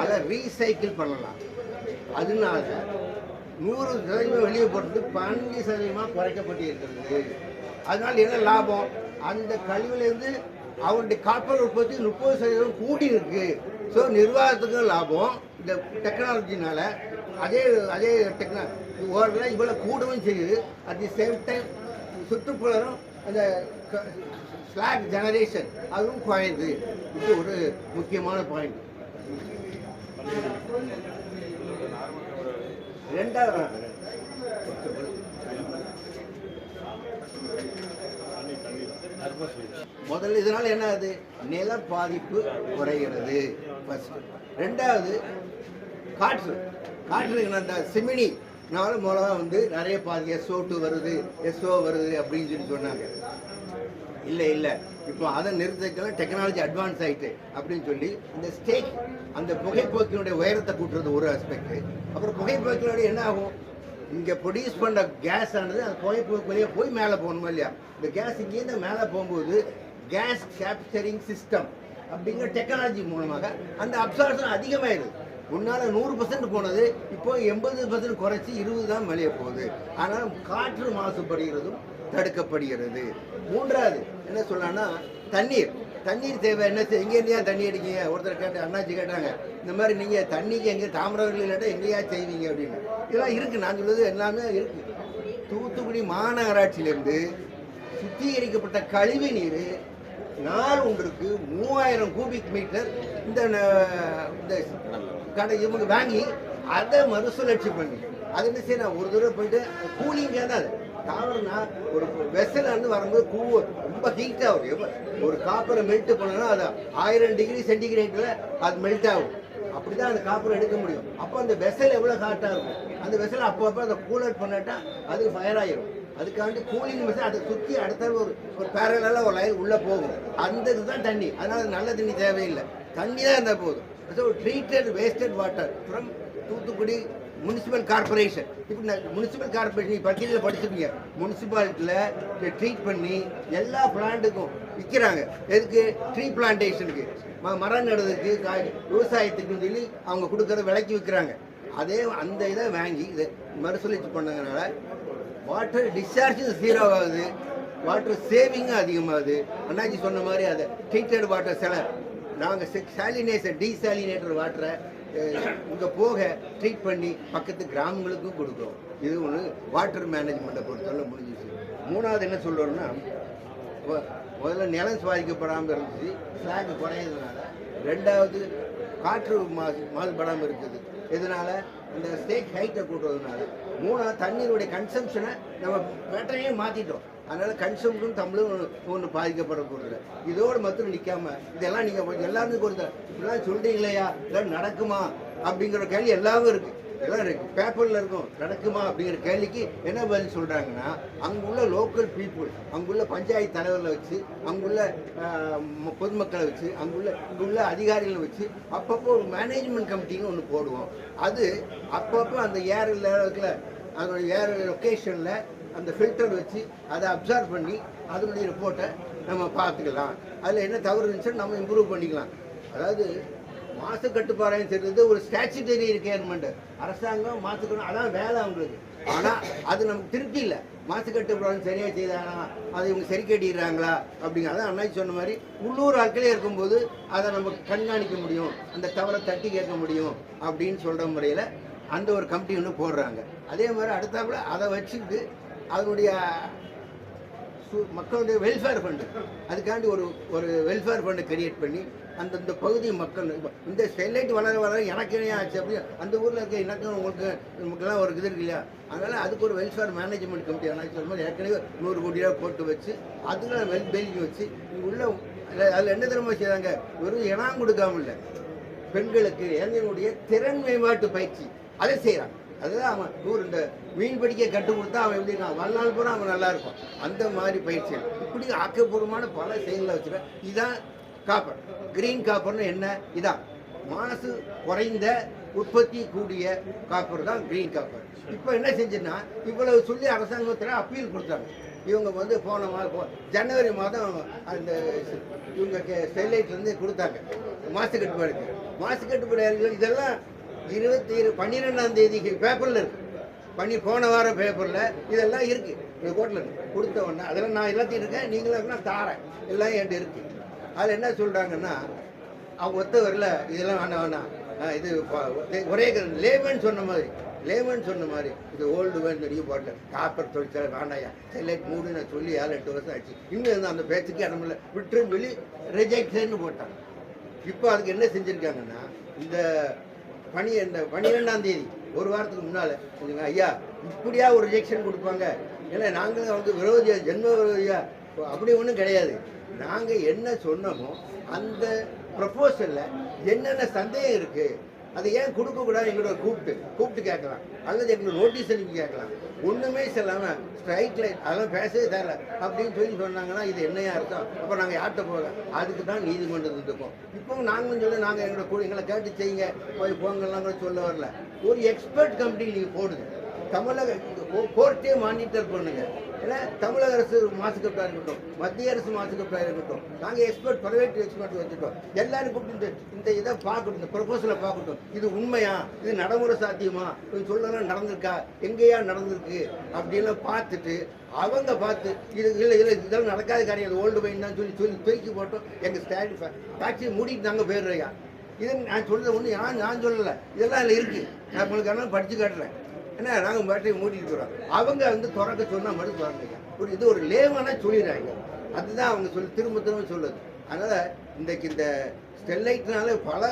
அதை ரீசைக்கிள் பண்ணலாம். அதனால 100% வெளியே போட்டு 15% குறைக்கப்பட்டு இருக்கிறது. அதனால என்ன லாபம், அந்த கழிவுலேருந்து அவருடைய காப்பர் உற்பத்தி 30% கூடி இருக்கு. ஸோ நிர்வாகத்துக்கும் லாபம், இந்த டெக்னாலஜினால அதே டெக்னாலஜி இவ்வளோ கூடவும் செய்யுது. அட் தி சேம் டைம் சுற்றுப்புறம் அந்த ஸ்லாக் ஜெனரேஷன் அதுவும் குறையுது. இது ஒரு முக்கியமான பாயிண்ட். ரெண்டாவது முதல்ல இதனால என்ன ஆகுது, நில பாதிப்பு குறைகிறது ஃபர்ஸ்ட். ரெண்டாவது காற்று அந்த சிமினி மூலம் வந்து நிறைய பாதி SO2 வருது, SO வருது அப்படின்னு சொல்லி சொன்னாங்க. இல்லை இப்போ அதை நிறுத்திக்கலாம், டெக்னாலஜி அட்வான்ஸ் ஆகிட்டு அப்படின்னு சொல்லி இந்த ஸ்டேக் அந்த புகைப்போக்கினுடைய உயரத்தை கூட்டுறது ஒரு ஆஸ்பெக்ட். அப்புறம் புகைப்போக்கினுடைய என்ன ஆகும், இங்கே ப்ரொடியூஸ் பண்ண கேஸ் ஆனது அந்த புகைப்போக்கிலேயே போய் மேலே போகணுமா இல்லையா, இந்த கேஸ் இங்கேருந்து மேலே போகும்போது கேஸ் கேப்சரிங் சிஸ்டம் அப்படிங்கிற டெக்னாலஜி மூலமாக அந்த அப்சார்ப்ஷன் அதிகமாகிடுது. முன்னால் 100% போனது இப்போ 80% குறைச்சி 20 தான் வெளியே போகுது. ஆனால் காற்று மாசுபடுகிறதும் தடுக்கப்படுகிறது. மூன்றாவது என்ன சொல்லலாம்னா தண்ணீர் தேவை. என்ன எங்கேயா தண்ணி அடிக்கீங்க, ஒருத்தர் அண்ணாச்சி கேட்டாங்க, இந்த மாதிரி நீங்கள் தண்ணிக்கு எங்கே தாமிரவர்கள் இல்லாட்டா எங்கேயா செய்வீங்க அப்படின்னு. இதெல்லாம் இருக்குது, நான் சொல்வது எல்லாமே இருக்குது. தூத்துக்குடி மாநகராட்சியிலேருந்து சுத்திகரிக்கப்பட்ட கழிவு நீர் நாள் ஒன்றுக்கு 3000 கூபிக் மீட்டர் இந்த கடை இவங்க வாங்கி அதை மறுசுழற்சி பண்ணி அது என்ன செய்யணும், ஒரு தடவை போயிட்டு கூலிங்காக தான் அது தாவரம்னா ஒரு வெசல் வரும்போது ரொம்ப ஹீட் ஆகுது. ஒரு காப்பரை மெல்ட் பண்ணனா அது 1000 டிகிரி சென்டிகிரேட்ல அது மெல்ட் ஆகும். அப்படிதான் அந்த காப்பரை எடுக்க முடியும். அப்போ அந்த வெசல் எவ்வளோ ஹாட்டாக இருக்கும், அந்த வெசல் அப்பப்போ அதை கூலர் பண்ணாட்டா அது ஃபயர் ஆகிடும். அதுக்காண்டி கூலிங் மிஷின் அதை சுற்றி அடுத்த ஒரு பேரலாக ஒரு லைன் உள்ளே போகும். அந்த இதுதான் தண்ணி. அதனால் நல்ல தண்ணி தேவையில்லை, தண்ணி தான் இருந்தால் போதும். So treated wasted water from Thoothukudi municipal corporation. இப்போ முனிசிபல் கார்பரேஷன் பத்திரிகையில் படிச்சிருக்கீங்க, முனிசிபாலிட்டியில் ட்ரீட் பண்ணி எல்லா பிளான்ட்டுக்கும் விற்கிறாங்க. எதுக்கு? ட்ரீ பிளான்டேஷனுக்கு, மரம் நடுறதுக்கு, விவசாயத்துக்குன்னு சொல்லி அவங்க கொடுக்குற விலைக்கு விற்கிறாங்க. அதே அந்த இதை வாங்கி இதை மறுசுழற்சி பண்ணதுனால வாட்டர் டிஸ்சார்ஜும் ஜீரோ ஆகுது, வாட்டர் சேவிங்கும் அதிகமாகுது. அண்ணாச்சி சொன்ன மாதிரி அதை ட்ரீட்டட் வாட்டர் சில நாங்கள் சாலினேஷன் டீசாலினேட்டர் வாட்டரை இங்கே போக ட்ரீட் பண்ணி பக்கத்து கிராமங்களுக்கும் கொடுக்குறோம். இது ஒன்று வாட்டர் மேனேஜ்மெண்ட்டை பொறுத்தவரை முடிஞ்சிச்சு. மூணாவது என்ன சொல்கிறோன்னா, முதல்ல நிலம் சுவாதிக்கப்படாமல் இருந்துச்சு, ஸ்லாக் குறையிறதுனால. ரெண்டாவது காற்று மாசுபடாமல் இருக்குது, இதனால் இந்த ஸ்டேக் ஹைட்டை கூட்டுறதுனால. மூணாவது தண்ணீருடைய கன்சம்ஷனை நம்ம பேட்டரையே மாற்றிட்டோம், அதனால் கன்சம்ஷன் தமிழும் ஒன்று பாதிக்கப்பட போகிறது. இதோடு மாத்திரம் நிற்காம இதெல்லாம் நீங்கள் எல்லாருக்கும் கொடுத்த இப்படிலாம் சொல்கிறீங்களேயா, இதெல்லாம் நடக்குமா அப்படிங்கிற கேள்வி எல்லாரும் இருக்குது, எல்லாம் இருக்குது, பேப்பரில் இருக்கும். நடக்குமா அப்படிங்கிற கேள்விக்கு என்ன பதில் சொல்கிறாங்கன்னா, அங்குள்ள லோக்கல் பீப்புள், அங்குள்ள பஞ்சாயத்து தலைவர்களை வச்சு, அங்குள்ள பொதுமக்களை வச்சு, இங்குள்ள அதிகாரிகளை வச்சு அப்பப்போ ஒரு மேனேஜ்மெண்ட் கமிட்டின்னு ஒன்று போடுவோம். அது அப்பப்போ அந்த ஏர் லெவலுக்குள்ள அதோட ஏர் லொக்கேஷனில் அந்த ஃபில்டர் வச்சு அதை அப்சர்வ் பண்ணி அதனுடைய ரிப்போர்ட்டை நம்ம பார்த்துக்கலாம். அதில் என்ன தவறு இருந்துச்சுன்னு நம்ம இம்ப்ரூவ் பண்ணிக்கலாம். அதாவது மாசு கட்டுப்பாடாயம் தெரிஞ்சது ஒரு ஸ்டாச்சுட்டரி ரிக்யர்மெண்ட், அரசாங்கம் மாசுக்கணும், அதான் வேலை அவங்களுக்கு. ஆனால் அது நமக்கு திருப்தி இல்லை. மாசு கட்டுப்பாடு சரியாக செய்தாங்களா, அதை இவங்க சரி கட்டிடுறாங்களா அப்படிங்கிறத அண்ணாச்சி சொன்ன மாதிரி உள்ளூர் ஆட்களே இருக்கும்போது அதை நம்ம கண்காணிக்க முடியும், அந்த தவறை தட்டி கேட்க முடியும் அப்படின்னு சொல்கிற முறையில் அந்த ஒரு கமிட்டி ஒன்று போடுறாங்க. அதே மாதிரி அடுத்தாப்புல அதை வச்சுக்கிட்டு அதனுடைய மக்களுடைய வெல்ஃபேர் ஃபண்டு, அதுக்காண்டி ஒரு வெல்ஃபேர் ஃபண்டு கிரியேட் பண்ணி அந்தந்த பகுதி மக்கள் இந்த ஸ்டெர்லைட் வளர எனக்கு என்ன ஆச்சு அப்படி அந்த ஊரில் இருக்க எனக்கும் நமக்குலாம் ஒரு இது இருக்கு இல்லையா, அதனால் அதுக்கு ஒரு வெல்ஃபேர் மேனேஜ்மெண்ட் கமிட்டி ஆனால் சொல்லும் போது ஏற்கனவே 100 கோடி ரூபா போட்டு வச்சு அதுக்கு வெல்பில்டிங் வச்சு உள்ள அதில் என்ன திறமை செய்தாங்க, வெறும் இனம் கொடுக்காம இல்லை, பெண்களுக்கு இளைஞர்களுடைய திறன் மேம்பாட்டு பயிற்சி அதை செய்கிறாங்க. அதுதான் அவன் இந்த மீன் பிடிக்க கற்றுக் கொடுத்தா அவன் எப்படி இருக்கான், வாழ்நாள் பூரா அவன் நல்லா இருக்கும். அந்த மாதிரி பயிற்சிகள் இப்படி ஆக்கப்பூர்வமான பல செயல்களை வச்சுருக்கேன். இதுதான் காப்பர். கிரீன் காப்பர்னு என்ன, இதான் மாசு குறைந்த உற்பத்தி கூடிய காப்பர் தான் கிரீன் காப்பர். இப்போ என்ன செஞ்சுன்னா, இவ்வளவு சொல்லி அரசாங்கத்தில் அப்பீல் கொடுத்தாங்க. இவங்க போன மாதம் ஜனவரி மாதம் அந்த இவங்க ஸ்டெர்லைட்லேருந்து கொடுத்தாங்க மாசு கட்டுப்பாடுக்கு. மாசு கட்டுப்பாடு இதெல்லாம் 12ஆம் தேதி பேப்பரில் இருக்குது, போன வாரம் பேப்பரில் இதெல்லாம் இருக்குது, இந்த கோட்டில் கொடுத்த உடனே அதெல்லாம் நான் எல்லாத்தையும் இருக்கேன், நீங்களும் நான் தாரேன், எல்லாம் என்கிட்ட இருக்குது. அதில் என்ன சொல்கிறாங்கன்னா, அவங்க ஒத்த வரல, இதெல்லாம் வேணாம் இது ஒரே லேமன் சொன்ன மாதிரி இது ஓல்டு வேன் நடிகை போட்டேன், காப்பர் தொழிற்சாலை வேண்டாயா, ஸ்டெர்லைட் மூடு நான் சொல்லி 7-8 வருஷம் ஆச்சு, இன்னும் இருந்து அந்த பேச்சுக்கு இடமில்ல விட்டுன்னு சொல்லி ரிஜெக்ஷன் போட்டாங்க. இப்போ அதுக்கு என்ன செஞ்சுருக்காங்கன்னா, இந்த 12ஆம் தேதி ஒரு வாரத்துக்கு முன்னால் ஐயா இப்படியா ஒரு ரிஜெக்ஷன் கொடுப்பாங்க, ஏன்னா நாங்களும் அவங்க விரோதியா, ஜென்ம விரோதியா அப்படி ஒன்றும் கிடையாது. நாங்கள் என்ன சொன்னோமோ அந்த ப்ரப்போசலில் என்னென்ன சந்தேகம் இருக்குது அதை ஏன் கொடுக்கக்கூடாது, எங்களோட கூப்பிட்டு கேட்கலாம், அல்லது எங்களோட நோட்டீஸ் அனுப்பி கேட்கலாம். ஒன்றுமே சொல்லாமல் ஸ்ட்ரைட் லைன் அதெல்லாம் பேசவே தேவை அப்படின்னு சொன்னாங்கன்னா இது என்னையா இருக்கும், அப்போ நாங்கள் யார்கிட்ட போகலாம், அதுக்கு தான் நீதிமன்றத்துக்கு இருக்கோம். இப்போ நாங்களும் சொல்ல நாங்கள் எங்களை கேட்டு செய்யுங்க போய் போங்கலாம் கூட சொல்ல வரல. ஒரு எக்ஸ்பர்ட் கமிட்டி நீங்கள் போடுங்க, தமிழக கோர்ட்டே மானிட்டர் பண்ணுங்க. ஏன்னா தமிழக அரசு மாசு கட்டுப்பாடாக இருக்கட்டும், மத்திய அரசு மாசு கட்டுப்பாடாக இருக்கட்டும், நாங்கள் எக்ஸ்பர்ட் ப்ரைவேட் எக்ஸ்பர்ட் வச்சுட்டோம், எல்லாரும் கூப்பிட்டு இந்த இதை பார்க்கட்டும், இந்த ப்ரொபோசலை பார்க்கட்டும், இது உண்மையா, இது நடைமுறை சாத்தியமா, இது சொல்லலாம் நடந்திருக்கா, எங்கேயா நடந்திருக்கு அப்படின்லாம் பார்த்துட்டு அவங்க பார்த்து இது இல்லை இதெல்லாம் நடக்காத காரியம், அது ஓல்டு பையன் தான் சொல்லி தூக்கி போட்டோம், எங்கள் ஸ்டாண்ட் ஃபேக்ட்ரி மூடிட்டு நாங்கள் போயிடுறோயா. இது நான் சொல்கிறது ஒன்று நான் சொல்லலை, இதெல்லாம் அதில் இருக்குது, நான் உங்களுக்கு ஆனால் படித்து காட்டுறேன். ஏன்னா நாங்கள் பேட்டரி மூடிட்டு போகிறோம், அவங்க திறக்க சொன்னால் மட்டும் திறந்துங்க. இது ஒரு லேவான சொல்லிடுறாங்க, அதுதான் அவங்க திரும்ப சொல்லுது. அதனால் இன்றைக்கு இந்த ஸ்டெர்லைட்னால பல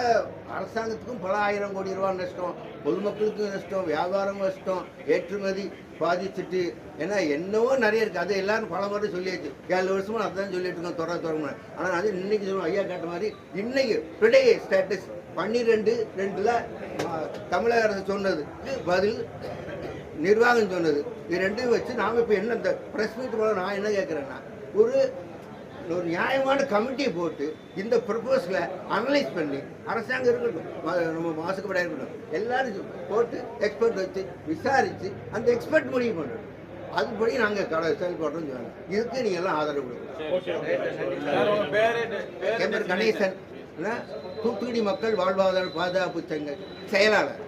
அரசாங்கத்துக்கும் பல 1000 கோடி ரூபா நஷ்டம், பொதுமக்களுக்கும் நஷ்டம், வியாபாரம் நஷ்டம், ஏற்றுமதி பாதிச்சுட்டு, ஏன்னா என்னவோ நிறைய இருக்குது. அது எல்லாரும் பல முறை சொல்லியாச்சு, 7 வருஷமாக அதுதான் சொல்லிட்டு இருக்கோம், தொடங்க. ஆனால் அது இன்னைக்கு சொல்லுவோம், ஐயா கேட்ட மாதிரி இன்னைக்கு டுடே ஸ்டேட்டஸ் 12/2 தமிழக அரசு சொன்னதுக்கு பதில் நிர்வாகம் சொன்னது, இது ரெண்டையும் வச்சு நாம் இப்போ என்ன இந்த ப்ரெஸ் மீட் போல நான் என்ன கேட்குறேன்னா, ஒரு ஒரு நியாயமான கமிட்டியை போட்டு இந்த ப்ரொபோசலை அனலைஸ் பண்ணி அரசாங்கம் இருக்கட்டும், நம்ம மாசுக்கப்பட இருக்கட்டும், எல்லாரும் போட்டு எக்ஸ்பர்ட் வச்சு விசாரித்து அந்த எக்ஸ்பர்ட் முடிவு பண்ணணும். அதுபடி நாங்கள் செயல்படுறோம்னு சொன்னாங்க. இதுக்கு நீங்கள் எல்லாம் ஆதரவு கொடுக்கணும். என் பேர் கணேசன், தூத்துக்குடி மக்கள் வாழ்வாதார பாதுகாப்பு சங்க செயலாளர்.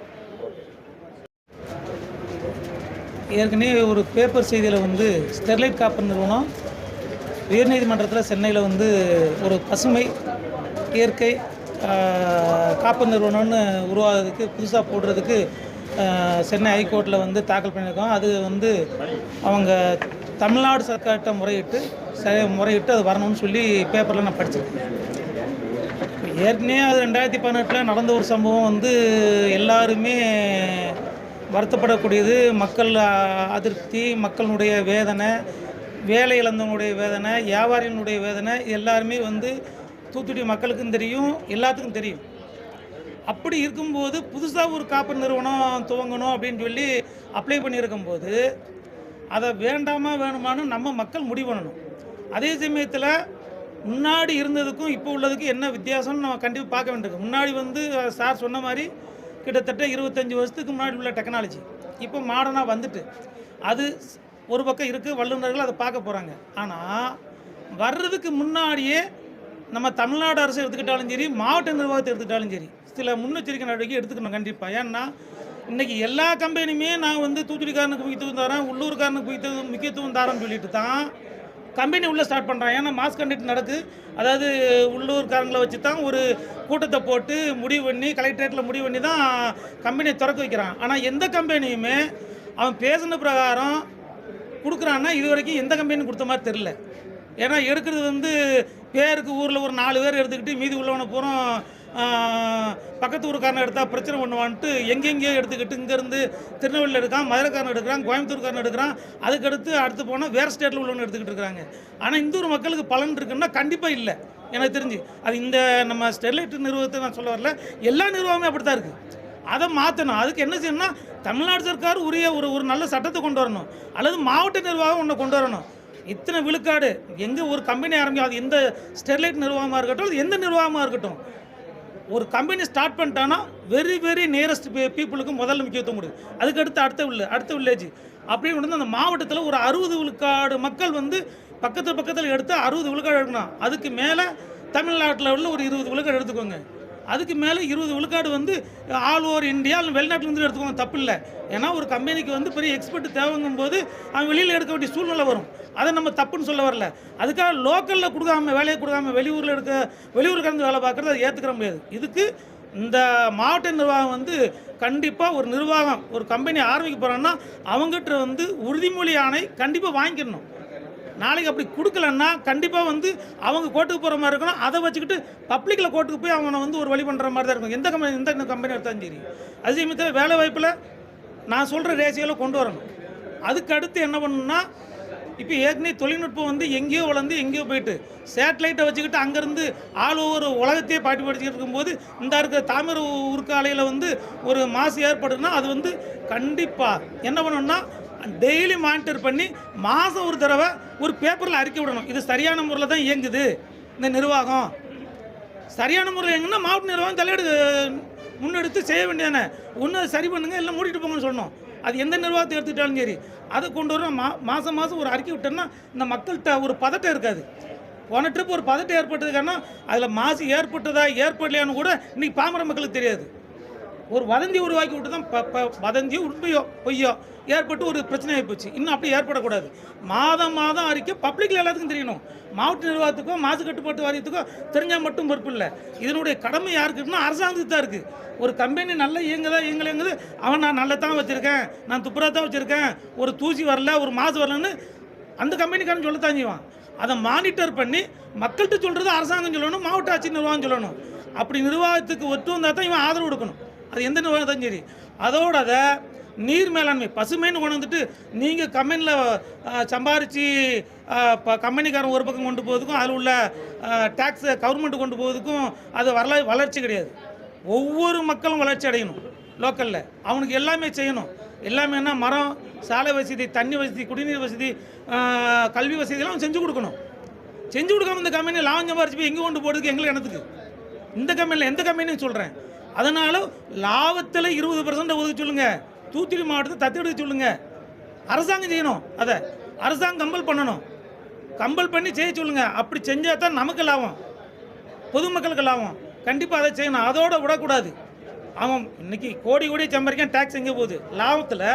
ஏற்கனவே ஒரு பேப்பர் செய்தியில் வந்து ஸ்டெர்லைட் காப்பர் நிறுவனம் உயர்நீதிமன்றத்தில் சென்னையில் வந்து ஒரு பசுமை இயற்கை காப்பர் நிறுவனம்னு உருவாகிறதுக்கு புதுசாக போடுறதுக்கு சென்னை ஹைகோர்ட்டில் வந்து தாக்கல் பண்ணியிருக்கோம். அது வந்து அவங்க தமிழ்நாடு சர்க்கார்கிட்ட முறையிட்டு அது வரணும்னு சொல்லி பேப்பரில் நான் படிச்சிருக்கேன். ஏற்கனவே அது 2018 நடந்த ஒரு சம்பவம் வந்து எல்லாருமே வருத்தப்படக்கூடியது. மக்கள் அதிருப்தி, மக்களுடைய வேதனை, வேலை இழந்தவங்களுடைய வேதனை, வியாபாரிகளுடைய வேதனை, எல்லாருமே வந்து தூத்துக்குடி மக்களுக்கும் தெரியும், எல்லாத்துக்கும் தெரியும். அப்படி இருக்கும்போது புதுசாக ஒரு காப்பர் நிறுவனம் துவங்கணும் அப்படின்னு சொல்லி அப்ளை பண்ணியிருக்கும்போது அதை வேண்டாமா வேணுமானு நம்ம மக்கள் முடிவு பண்ணணும். அதே சமயத்தில் முன்னாடி இருந்ததுக்கும் இப்போ உள்ளதுக்கும் என்ன வித்தியாசம்னு நம்ம கண்டிப்பாக பார்க்க வேண்டியிருக்கு. முன்னாடி வந்து சார் சொன்ன மாதிரி கிட்டத்தட்ட 25 வருஷத்துக்கு முன்னாடி உள்ள டெக்னாலஜி இப்போ மாடர்னாக வந்துட்டு அது ஒரு பக்கம் இருக்குது, வல்லுநர்கள் அதை பார்க்க போகிறாங்க. ஆனால் வர்றதுக்கு முன்னாடியே நம்ம தமிழ்நாடு அரசு எடுத்துக்கிட்டாலும் சரி, மாவட்ட நிர்வாகத்தை எடுத்துக்கிட்டாலும் சரி, சில முன்னெச்சரிக்கை நடவடிக்கை எடுத்துக்கணும் கண்டிப்பாக. ஏன்னா இன்றைக்கி எல்லா கம்பெனியுமே நான் வந்து தூத்துக்குடிக்காரனுக்கு முக்கியத்துவம் தரேன், உள்ளூர்காரனுக்கு முக்கியத்துவம் தரேன்னு சொல்லிட்டு தான் கம்பெனி உள்ளே ஸ்டார்ட் பண்ணுறான். ஏன்னா மாஸ் கண்டக்ட் நடக்குது. அதாவது உள்ளூர்காரங்களை வச்சு தான் ஒரு கூட்டத்தை போட்டு முடிவு பண்ணி கலெக்டரேட்டில் முடிவு பண்ணி தான் கம்பெனியை திறக்க வைக்கிறான். ஆனால் எந்த கம்பெனியுமே அவன் பேசின பிரகாரம் கொடுக்குறான்னா இது வரைக்கும் எந்த கம்பெனி கொடுத்த மாதிரி தெரில. ஏன்னா எடுக்கிறது வந்து பேருக்கு ஊரில் ஒரு 4 பேர் எடுத்துக்கிட்டு மீதி உள்ளவனை பூரா பக்கத்து ஊருக்காரனை எடுத்தால் பிரச்சனை பண்ணுவான்ட்டு எங்கெங்கேயோ எடுத்துக்கிட்டு இங்கேருந்து திருநெல்வேலியில் எடுக்கான், மதுரைக்காரன் எடுக்கிறான், கோயம்புத்தூர்காரன் எடுக்கிறான், அடுத்து போனால் வேறு ஸ்டேட்டில் உள்ளவனை எடுத்துக்கிட்டு இருக்கிறாங்க. ஆனால் இந்த ஒரு மக்களுக்கு பலன் இருக்குன்னா கண்டிப்பாக இல்லை எனக்கு தெரிஞ்சு. அது இந்த நம்ம ஸ்டெர்லைட் நிறுவனத்தை நான் சொல்ல வரல, எல்லா நிறுவனமே அப்படி தான் இருக்குது. அதை மாற்றணும். அதுக்கு என்ன செய்யணும்னா தமிழ்நாடு சர்க்கார் உரிய ஒரு நல்ல சட்டத்தை கொண்டு வரணும், அல்லது மாவட்ட நிர்வாகம் ஒன்று கொண்டு வரணும். இத்தனை விழுக்காடு எங்கே ஒரு கம்பெனி ஆரம்பிக்கும், அது எந்த ஸ்டெர்லைட் நிர்வாகமாக இருக்கட்டும், அது எந்த நிர்வாகமாக இருக்கட்டும், ஒரு கம்பெனி ஸ்டார்ட் பண்ணிட்டான்னா வெரி நியரஸ்ட் பீப்புளுக்கு முதல்ல முக்கியத்துவம் கொடுக்கும். அதுக்கடுத்து அடுத்த வில்லேஜ் அப்படின்னு வந்து அந்த மாவட்டத்தில் ஒரு 60 விழுக்காடு மக்கள் வந்து பக்கத்தில் எடுத்து 60 விழுக்காடு எடுக்கணும். அதுக்கு மேலே தமிழ்நாட்டில் உள்ள ஒரு 20 விழுக்காடு எடுத்துக்கோங்க. அதுக்கு மேலே 20 விழுக்காடு வந்து ஆல் ஓவர் இந்தியா வெளிநாட்டிலேருந்து எடுத்துக்கோங்க, தப்பு இல்லை. ஏன்னா ஒரு கம்பெனிக்கு வந்து பெரிய எக்ஸ்பர்ட் தேவைங்கும் போது அவன் வெளியில் எடுக்க வேண்டிய சூழ்நிலை வரும். அதை நம்ம தப்புன்னு சொல்ல வரல. அதுக்காக லோக்கலில் கொடுக்காம வேலையை கொடுக்காம வெளியூருக்கு வேலை பார்க்குறது அதை ஏற்றுக்கிற முடியாது. இதுக்கு இந்த மாவட்ட நிர்வாகம் வந்து கண்டிப்பாக ஒரு நிர்வாகம் ஒரு கம்பெனி ஆரம்பிக்க போகிறான்னா அவங்ககிட்ட வந்து உறுதிமொழி ஆணை கண்டிப்பாக வாங்கிக்கணும். நாளைக்கு அப்படி கொடுக்கலன்னா கண்டிப்பாக வந்து அவங்க கோர்ட்டுக்கு போகிற மாதிரி இருக்கணும். அதை வச்சுக்கிட்டு பப்ளிக்கில் கோர்ட்டுக்கு போய் அவனை வந்து ஒரு வழி பண்ணுற மாதிரி தான் இருக்கும். எந்த கம்பெனி எடுத்தாலும் சரி. அதே சமயத்தில் வேலை வாய்ப்பில் நான் சொல்கிற ரேஷியோவில் கொண்டு வரணும். அதுக்கு அடுத்து என்ன பண்ணணும்னா, இப்போ ஏற்கனவே தொழில்நுட்பம் வந்து எங்கேயோ வளர்ந்து எங்கேயோ போயிட்டு சேட்டலைட்டை வச்சுக்கிட்டு அங்கேருந்து ஆல் ஓவர் உலகத்தையே படிச்சுக்கிட்டு இருக்கும்போது இந்த இருக்கிற தாமிர உருக்காலையில் வந்து ஒரு மாசு ஏற்படுதுன்னா அது வந்து கண்டிப்பாக என்ன பண்ணணும்னா டெய்லி மானிட்டர் பண்ணி மாதம் ஒரு தடவை ஒரு பேப்பரில் அறிக்கை விடணும். இது சரியான முறையில் தான் இயங்குது இந்த நிர்வாகம். சரியான முறையில் இயங்குன்னா மாவட்ட நிர்வாகம் தலையெடு முன்னெடுத்து செய்ய வேண்டியதானே. ஒன்று சரி பண்ணுங்கள், இல்லை மூடிட்டு போங்கன்னு சொல்லணும். அது எந்த நிர்வாகத்தை எடுத்துக்கிட்டாலும் சரி அதை கொண்டு வர மாதம் ஒரு அறிக்கை விட்டோம்னா இந்த மக்கள்கிட்ட ஒரு பதட்டம் இருக்காது. போன ட்ரிப் ஒரு பதட்டம் ஏற்பட்டதுக்கான அதில் மாசு ஏற்பட்டதா ஏற்படலையான்னு கூட இன்றைக்கி பாமர மக்களுக்கு தெரியாது. ஒரு வதந்தி உருவாக்கி விட்டு தான் வதந்தியோ உண்மையோ பொய்யோ ஏற்பட்டு ஒரு பிரச்சனை ஆகிப்போச்சு. இன்னும் அப்படி ஏற்படக்கூடாது. மாதம் அறிக்கை பப்ளிக்கில் எல்லாத்துக்கும் தெரியணும். மாவட்ட நிர்வாகத்துக்கோ மாசு கட்டுப்பாட்டு வாரியத்துக்கோ தெரிஞ்சால் மட்டும் பொறுப்பு இல்லை. இதனுடைய கடமை யாருக்கு இருக்குன்னா அரசாங்கத்துக்கு தான் இருக்குது. ஒரு கம்பெனி நல்லா இயங்குது அவன் நான் நல்லா தான் வச்சுருக்கேன், நான் துப்புரா தான் வச்சுருக்கேன், ஒரு தூசி வரல ஒரு மாசு வரலன்னு அந்த கம்பெனிக்காரன் சொல்லத்தான் செய்வான். அதை மானிட்டர் பண்ணி மக்கள்கிட்ட சொல்கிறது அரசாங்கம் சொல்லணும், மாவட்ட ஆட்சி நிர்வாகம் சொல்லணும். அப்படி நிர்வாகத்துக்கு ஒத்து வந்தால் தான் இவன் ஆதரவு கொடுக்கணும். அது எந்த நிர்வாகம் தான் சரி. அதோட அதை நீர் மேலாண்மை பசுமைன்னு கொண்டு வந்துட்டு நீங்கள் கம்பெனியில் சம்பாரித்து கம்பெனிக்காரன் ஒரு பக்கம் கொண்டு போகிறதுக்கும் அதில் உள்ள டேக்ஸை கவர்மெண்ட்டு கொண்டு போகிறதுக்கும் அது வளர்ச்சி கிடையாது. ஒவ்வொரு மக்களும் வளர்ச்சி அடையணும். லோக்கலில் அவனுக்கு எல்லாமே செய்யணும். எல்லாமே என்ன மரம், சாலை வசதி, தண்ணி வசதி, குடிநீர் வசதி, கல்வி வசதியெல்லாம் அவன் செஞ்சு கொடுக்கணும். செஞ்சு கொடுக்காம இந்த கம்பெனி லாபம் சம்பாரிச்சு போய் எங்கே கொண்டு போகிறதுக்கு எங்களுக்கு எனத்துக்கு இந்த கம்பெனியில் எந்த கம்பெனியும் சொல்கிறேன். அதனால் லாபத்தில் 20% ஒதுக்க சொல்லுங்கள். தூத்துக்குடி மாவட்டத்தை தத்தெடுக்க சொல்லுங்கள். அரசாங்கம் செய்யணும். அதை அரசாங்கம் கம்பல் பண்ணணும். கம்பல் பண்ணி செய்ய சொல்லுங்கள். அப்படி செஞ்சால் தான் நமக்கு லாபம், பொதுமக்களுக்கு லாபம். கண்டிப்பாக அதை செய்யணும். அதோட விடக்கூடாது. அவன் இன்னைக்கு கோடி சம்பாதிக்கான், டேக்ஸ் எங்கே போகுது? லாபத்தில்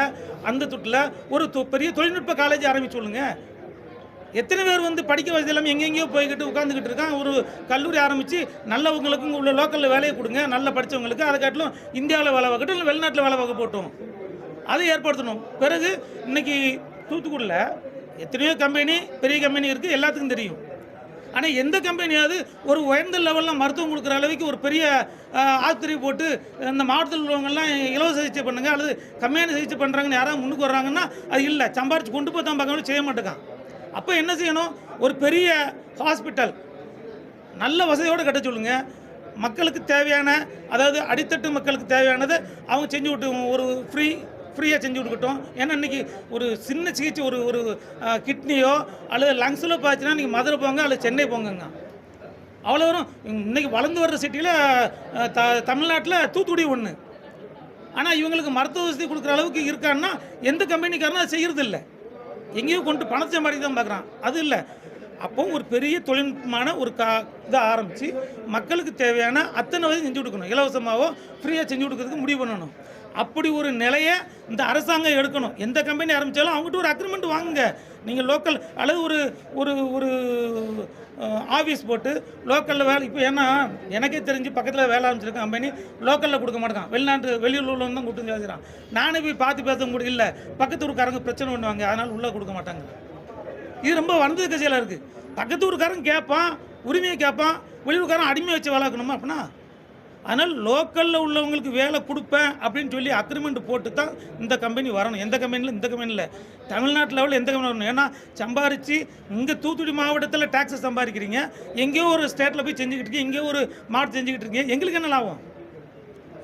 அந்த துட்டில் ஒரு பெரிய தொழில்நுட்ப காலேஜ் ஆரம்பிச்சு சொல்லுங்க. எத்தனை பேர் வந்து படிக்க வசதி இல்லாமல் எங்கெங்கேயோ போய்கிட்டு உட்காந்துக்கிட்டு இருக்கான். ஒரு கல்லூரி ஆரம்பித்து நல்லவங்களுக்கும் உள்ள லோக்கலில் வேலையை கொடுங்க, நல்லா படித்தவங்களுக்கு. அதை காட்டிலும் இந்தியாவில் வேலை பார்க்கட்டும், இல்லை வெளிநாட்டில் வேலை பார்க்க போட்டோம், அதை ஏற்படுத்தணும். பிறகு இன்னைக்கு தூத்துக்குடியில் எத்தனையோ கம்பெனி, பெரிய கம்பெனி இருக்குது, எல்லாத்துக்கும் தெரியும். ஆனால் எந்த கம்பெனியாவது ஒரு உயர்ந்த லெவலில் மருத்துவம் கொடுக்குற அளவுக்கு ஒரு பெரிய ஆஸ்பத்திரி போட்டு இந்த மாவட்டத்தில் உள்ளவங்கெல்லாம் இலவச சிகிச்சை பண்ணுங்க அல்லது கம்மியான சிகிச்சை பண்ணுறாங்கன்னு யாராவது முன்னுக்கு வர்றாங்கன்னா அது இல்லை, சம்பாரிச்சு கொண்டு போய் தான் பார்க்கணும், செய்ய மாட்டேங்கான். அப்போ என்ன செய்யணும்? ஒரு பெரிய ஹாஸ்பிட்டல் நல்ல வசதியோடு கட்ட சொல்லுங்கள். மக்களுக்கு தேவையான, அதாவது அடித்தட்டு மக்களுக்கு தேவையானதை அவங்க செஞ்சு விட்டு ஒரு ஃப்ரீயாக செஞ்சு கொடுக்கட்டும். ஏன்னா இன்றைக்கி ஒரு சின்ன சிகிச்சை, ஒரு கிட்னியோ அல்லது லங்ஸில் பார்த்துன்னா நீங்கள் மதுரை போங்க அல்லது சென்னை போங்கங்க, அவ்வளோ வரும். இன்றைக்கி வளர்ந்து வர்ற சிட்டியில் தமிழ்நாட்டில் தூத்துக்குடி ஒன்று. ஆனால் இவங்களுக்கு மருத்துவ வசதி கொடுக்குற அளவுக்கு இருக்கான்னா எந்த கம்பெனிக்காரனும் அதை செய்கிறதில்ல. எங்கேயோ கொண்டு பணத்தை சம்பாதிக்க தான் பார்க்குறான். அது இல்லை. அப்போ ஒரு பெரிய தொழில்நுட்பமான ஒரு இதை ஆரம்பித்து மக்களுக்கு தேவையான அத்தனை வசதி செஞ்சு கொடுக்கணும். இலவசமாகவோ ஃப்ரீயாக செஞ்சு கொடுக்கறதுக்கு முடிவு பண்ணணும். அப்படி ஒரு நிலையை இந்த அரசாங்கம் எடுக்கணும். எந்த கம்பெனி ஆரம்பித்தாலும் அவங்ககிட்ட ஒரு அக்ரிமெண்ட் வாங்குங்க. நீங்கள் லோக்கல் அல்லது ஒரு ஒரு ஒரு ஆஃபீஸ் போட்டு லோக்கலில் வேலை. இப்போ ஏன்னா எனக்கே தெரிஞ்சு பக்கத்தில் வேலை ஆரம்பிச்சிருக்க கம்பெனி லோக்கலில் கொடுக்க மாட்டான், வெளியூரில் உள்ளவங்க தான் கூட்டு செய்கிறான். நானே போய் பார்த்து பேச கூட இல்லை, பக்கத்து ஊருக்காரங்க பிரச்சனை பண்ணுவாங்க, அதனால் உள்ளே கொடுக்க மாட்டாங்க. இது ரொம்ப வளர்ந்தது கட்சியில் இருக்குது. பக்கத்து ஊருக்காரன் கேட்பான், உரிமையை கேட்பான், வெளியூருக்காரன் அடிமையை வச்சு வேலை வைக்கணுமா அப்படின்னா? அதனால் லோக்கலில் உள்ளவங்களுக்கு வேலை கொடுப்பேன் அப்படின்னு சொல்லி அக்ரிமெண்ட் போட்டு தான் இந்த கம்பெனி வரணும். எந்த கம்பெனியில், இந்த கம்பெனியில் தமிழ்நாட்டு லெவலில் எந்த கம்பெனி வரணும்? ஏன்னா சம்பாரித்து இங்கே தூத்துக்குடி மாவட்டத்தில் டேக்ஸை சம்பாதிக்கிறீங்க, எங்கேயோ ஒரு ஸ்டேட்டில் போய் செஞ்சுக்கிட்டு இருக்கீங்க, எங்கேயோ ஒரு மாவட்டம் செஞ்சுக்கிட்டு இருக்கீங்க, எங்களுக்கு என்ன லாபம்?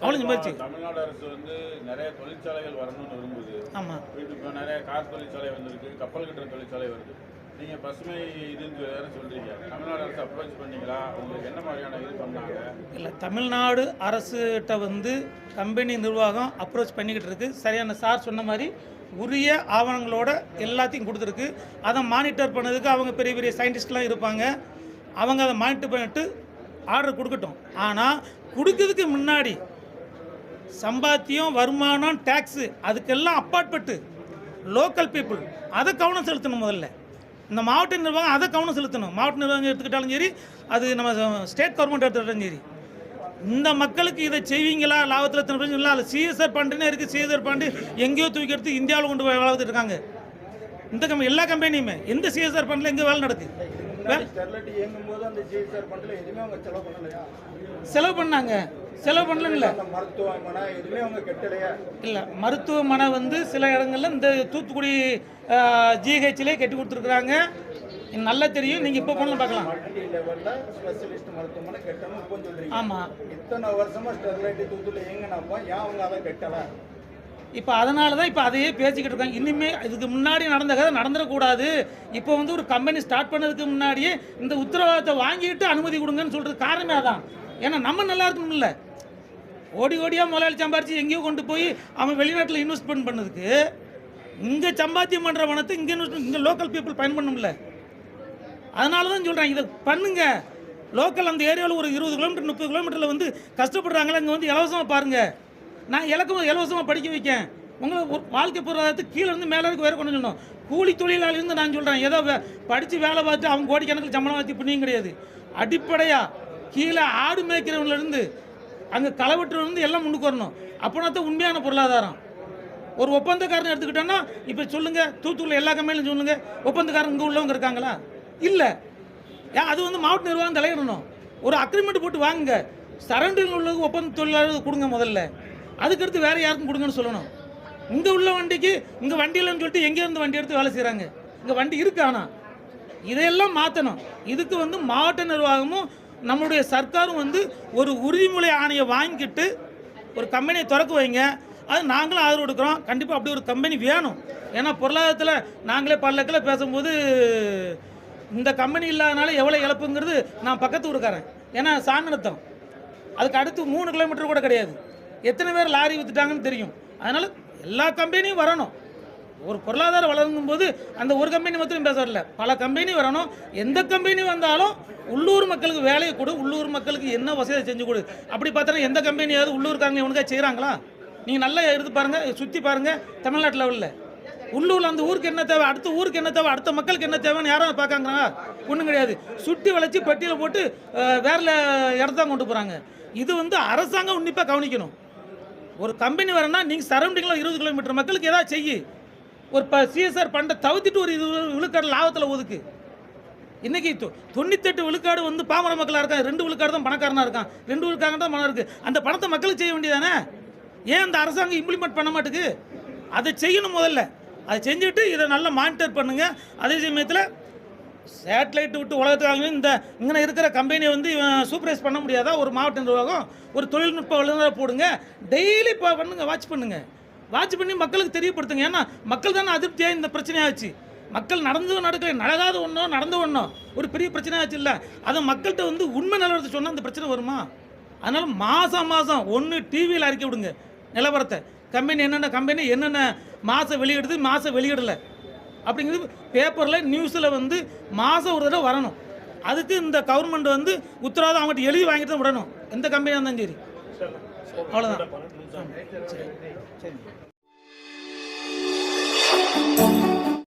அவ்வளோ சம்பாதிச்சு. தமிழ்நாடு அரசு வந்து நிறைய தொழிற்சாலைகள் வரணும்னு விரும்புது. ஆமாம், இப்போ நிறைய கார் தொழிற்சாலை வந்திருக்கு, கப்பல் கட்டுற தொழிற்சாலை வருது. நீங்கள் பசுமை இதுன்னு வேறு சொல்கிறீங்க, தமிழ்நாடு அரசு அப்ரோச் பண்ணீங்களா? உங்களுக்கு என்ன மாதிரியான இது பண்ணாங்க? இல்லை, தமிழ்நாடு அரசுகிட்ட வந்து கம்பெனி நிர்வாகம் அப்ரோச் பண்ணிக்கிட்டு இருக்குது. சரியான சார் சொன்ன மாதிரி உரிய ஆவணங்களோட எல்லாத்தையும் கொடுத்துருக்கு. அதை மானிட்டர் பண்ணதுக்கு அவங்க பெரிய பெரிய சயின்டிஸ்ட்லாம் இருப்பாங்க. அவங்க அதை மானிட்டர் பண்ணிட்டு ஆர்டர் கொடுக்கட்டும். ஆனால் கொடுக்கறதுக்கு முன்னாடி சம்பாத்தியம், வருமானம், டேக்ஸு அதுக்கெல்லாம் அப்பாற்பட்டு லோக்கல் பீப்புள் அதை கவனம் செலுத்தணும். முதல்ல இந்த மாவட்ட நிர்வாகம் அதை கவனம் செலுத்தணும். மாவட்ட நிர்வாகம் எடுத்துக்கிட்டாலும் சரி, அது நம்ம ஸ்டேட் கவர்மெண்ட் எடுத்துக்கிட்டாலும் சரி, இந்த மக்களுக்கு இதை செய்வீங்களா? லாபத்தில் எத்தனை பிரச்சனை இல்லை. அதில் சிஎஸ்ஆர் ஃபண்டுனே இருக்குது. சிஎஸ்ஆர் ஃபண்டு எங்கேயோ தூக்கி எடுத்து இந்தியாவில் கொண்டு போய் வேலை பார்த்துட்டு இருக்காங்க. இந்த எல்லா கம்பெனியுமே எந்த சிஎஸ்ஆர் ஃபண்டில் எங்கே வேலை நடக்குது? இயங்கும்போது அந்த சிஎஸ்ஆர் ஃபண்டில் எதுவுமே அவங்க செலவு பண்ணலையா? செலவு பண்ணாங்க, செலவு பண்ணலன்னு இல்லை. மருத்துவமனை எதுவுமே அவங்க கட்டலையா? இல்லை, மருத்துவமனை வந்து சில இடங்களில் இந்த தூத்துக்குடி ஜிஹெச்லேயே கட்டி கொடுத்துருக்குறாங்க. நல்லா தெரியும், நீங்கள் இப்போ போனாலும் பார்க்கலாம். மல்டி லெவலில் ஸ்பெஷலிஸ்ட் மருத்துவமனை கட்டணும் இப்போ சொல்கிறீங்க. ஆமாம், இத்தனை வருஷமாக ஸ்டெர்லைட் தூத்துக்குடி எங்கேனாப்பா ஏன் அவங்க அதை கட்டலை? இப்போ அதனால தான் இப்போ அதையே பேசிக்கிட்டு இருக்காங்க. இனிமேல் இதுக்கு முன்னாடி நடந்த கதை நடந்துடக்கூடாது. இப்போ வந்து ஒரு கம்பெனி ஸ்டார்ட் பண்ணதுக்கு முன்னாடியே இந்த உத்தரவாதத்தை வாங்கிட்டு அனுமதி கொடுங்கன்னு சொல்கிறது காரணமே அதான். ஏன்னா நம்ம நல்லா இருக்கணும். இல்லை, ஓடியாக முதலாளி சம்பாரித்து எங்கேயோ கொண்டு போய் அவன் வெளிநாட்டில் இன்வெஸ்ட்மெண்ட் பண்ணதுக்கு இங்கே சம்பாத்தியம் பண்ணுற பணத்தை இங்கே இங்கே லோக்கல் பீப்புள் பயன் பண்ணணும்ல. அதனால தான் சொல்கிறேன், இதை பண்ணுங்க. லோக்கல் அந்த ஏரியாவில் ஒரு 20 கிலோமீட்டர் 30 கிலோமீட்டரில் வந்து கஷ்டப்படுறாங்களே, இங்கே வந்து இலவசமாக பாருங்கள். நான் இலவசமாக படிக்க வைக்கேன். உங்களை ஒரு வாழ்க்கை பொருளாதாரத்துக்கு கீழே இருந்து மேலே வேறு கொண்டு சொல்லணும். கூலி தொழிலாளிருந்து நான் சொல்கிறேன், ஏதோ படித்து வேலை பார்த்து அவங்க கோடிக்கணக்கில் சம்பளம் வாத்தி பண்ணியும் கிடையாது. அடிப்படையாக கீழே ஆடு மேய்க்கிறவங்கலேருந்து அங்கே களை வெட்டுறவங்க எல்லாம் முன்னுக்கு வரணும். அப்படின்னா தான் உண்மையான பொருளாதாரம். ஒரு ஒப்பந்தக்காரன் எடுத்துக்கிட்டோன்னா இப்போ சொல்லுங்கள், தூத்துக்குள்ள எல்லா கம்பெனிலும் சொல்லுங்கள், ஒப்பந்தக்காரன் இங்கே உள்ளவங்க இருக்காங்களா? இல்லை. அது வந்து மாவட்ட நிர்வாகம் தலையிடணும். ஒரு அக்ரிமெண்ட் போட்டு வாங்குங்க. சரௌண்டிங் உள்ள ஒப்பந்த தொழிலாளர்கள் கொடுங்க முதல்ல, அதுக்கடுத்து வேறு யாருக்கும் கொடுங்கன்னு சொல்லணும். இங்கே உள்ள வண்டிக்கு இங்கே வண்டி இல்லைன்னு சொல்லிட்டு எங்கேருந்து வண்டி எடுத்து வேலை செய்கிறாங்க. இங்கே வண்டி இருக்கு. ஆனால் இதையெல்லாம் மாற்றணும். இதுக்கு வந்து மாவட்ட நிர்வாகமும் நம்மளுடைய சர்க்காரும் வந்து ஒரு உறுதிமொழி ஆணையை வாங்கிக்கிட்டு ஒரு கம்பெனியை திறக்க வைங்க. அது நாங்களும் ஆதரவு கொடுக்குறோம். கண்டிப்பாக அப்படி ஒரு கம்பெனி வேணும். ஏன்னா பொருளாதாரத்தில் நாங்களே பல்லக்கில் பேசும்போது இந்த கம்பெனி இல்லாதனால எவ்வளோ இழப்புங்கிறது நான் பக்கத்து ஊருக்காரன். ஏன்னா சாமிநத்தம் அதுக்கு அடுத்து 3 கிலோமீட்டர் கூட கிடையாது. எத்தனை பேர் லாரி விற்றுட்டாங்கன்னு தெரியும். அதனால் எல்லா கம்பெனியும் வரணும். ஒரு பொருளாதாரம் வளரும் போது அந்த ஒரு கம்பெனி மட்டும் பேச வரல, பல கம்பெனி வரணும். எந்த கம்பெனி வந்தாலும் உள்ளூர் மக்களுக்கு வேலையை கொடு, உள்ளூர் மக்களுக்கு என்ன வசதியை செஞ்சு கொடு. அப்படி பார்த்தோன்னா எந்த கம்பெனியாவது உள்ளூர்காரங்க இவனுக்கா செய்கிறாங்களா? நீங்கள் நல்லா எடுத்து பாருங்கள், சுற்றி பாருங்கள். தமிழ்நாட்டு லெவலில் உள்ளூரில் அந்த ஊருக்கு என்ன தேவை, அடுத்த ஊருக்கு என்ன தேவை, அடுத்த மக்களுக்கு என்ன தேவைன்னு யாரும் பார்க்காங்களா? ஒன்றும் கிடையாது. சுட்டி வளைச்சி பட்டியலை போட்டு வேற இடத்தான் கொண்டு போகிறாங்க. இது அரசாங்கம் உன்னிப்பாக கவனிக்கணும். ஒரு கம்பெனி வரேன்னா நீங்கள் சரௌண்டிங்கில் 20 கிலோமீட்டர் மக்களுக்கு ஏதாவது செய்யி. ஒரு சிஎஸ்ஆர் பண்டை தவிர்த்துட்டு ஒரு 20 விழுக்காடு லாபத்தில் ஒதுக்கு. இன்றைக்கி 98 விழுக்காடு பாமர மக்களாக இருக்கான், 2 விழுக்காடு தான் பணக்காரனாக இருக்கான், 2 விழுக்காடு தான் பணம் இருக்குது. அந்த பணத்தை மக்களுக்கு செய்ய வேண்டியதானே? ஏன் அந்த அரசாங்கம் இம்ப்ளிமெண்ட் பண்ண மாட்டேங்குது? அதை செய்யணும். முதல்ல அதை செஞ்சுட்டு இதை நல்லா மானிட்டர் பண்ணுங்கள். அதே சமயத்தில் சேட்டலைட் விட்டு உலகத்துக்காக இந்த இங்கே இருக்கிற கம்பெனியை சூப்பர்வைஸ் பண்ண முடியாதா? ஒரு மாவட்ட நிர்வாகம் ஒரு தொழில்நுட்ப வல்லுநரை போடுங்க, டெய்லி பண்ணுங்கள், வாட்ச் பண்ணுங்கள், வாட்ச் பண்ணி மக்களுக்கு தெரியப்படுத்துங்க. ஏன்னா மக்கள் தானே அதிருப்தியாக இந்த பிரச்சனையாச்சு. மக்கள் நடக்கல, நடக்காத ஒன்றும் நடந்த ஒன்றும் ஒரு பெரிய பிரச்சனையாச்சு இல்லை. அதை மக்கள்கிட்ட உண்மை நிலவரத்தை சொன்னால் அந்த பிரச்சனை வருமா? அதனால் மாதம் ஒன்று டிவியில் அறிக்கை விடுங்க நிலவரத்தை. கம்பெனி என்னென்ன மாதம் வெளியிடுது, மாதம் வெளியிடலை அப்படிங்கிறது பேப்பரில் நியூஸில் மாதம் ஒரு தடவை வரணும். அதுக்கு இந்த கவர்மெண்ட் உத்தரவாதம் அவங்ககிட்ட எழுதி வாங்கிட்டு தான் விடணும். எந்த கம்பெனியாக இருந்தாலும் சரி. அவ்வளோதான். சரி.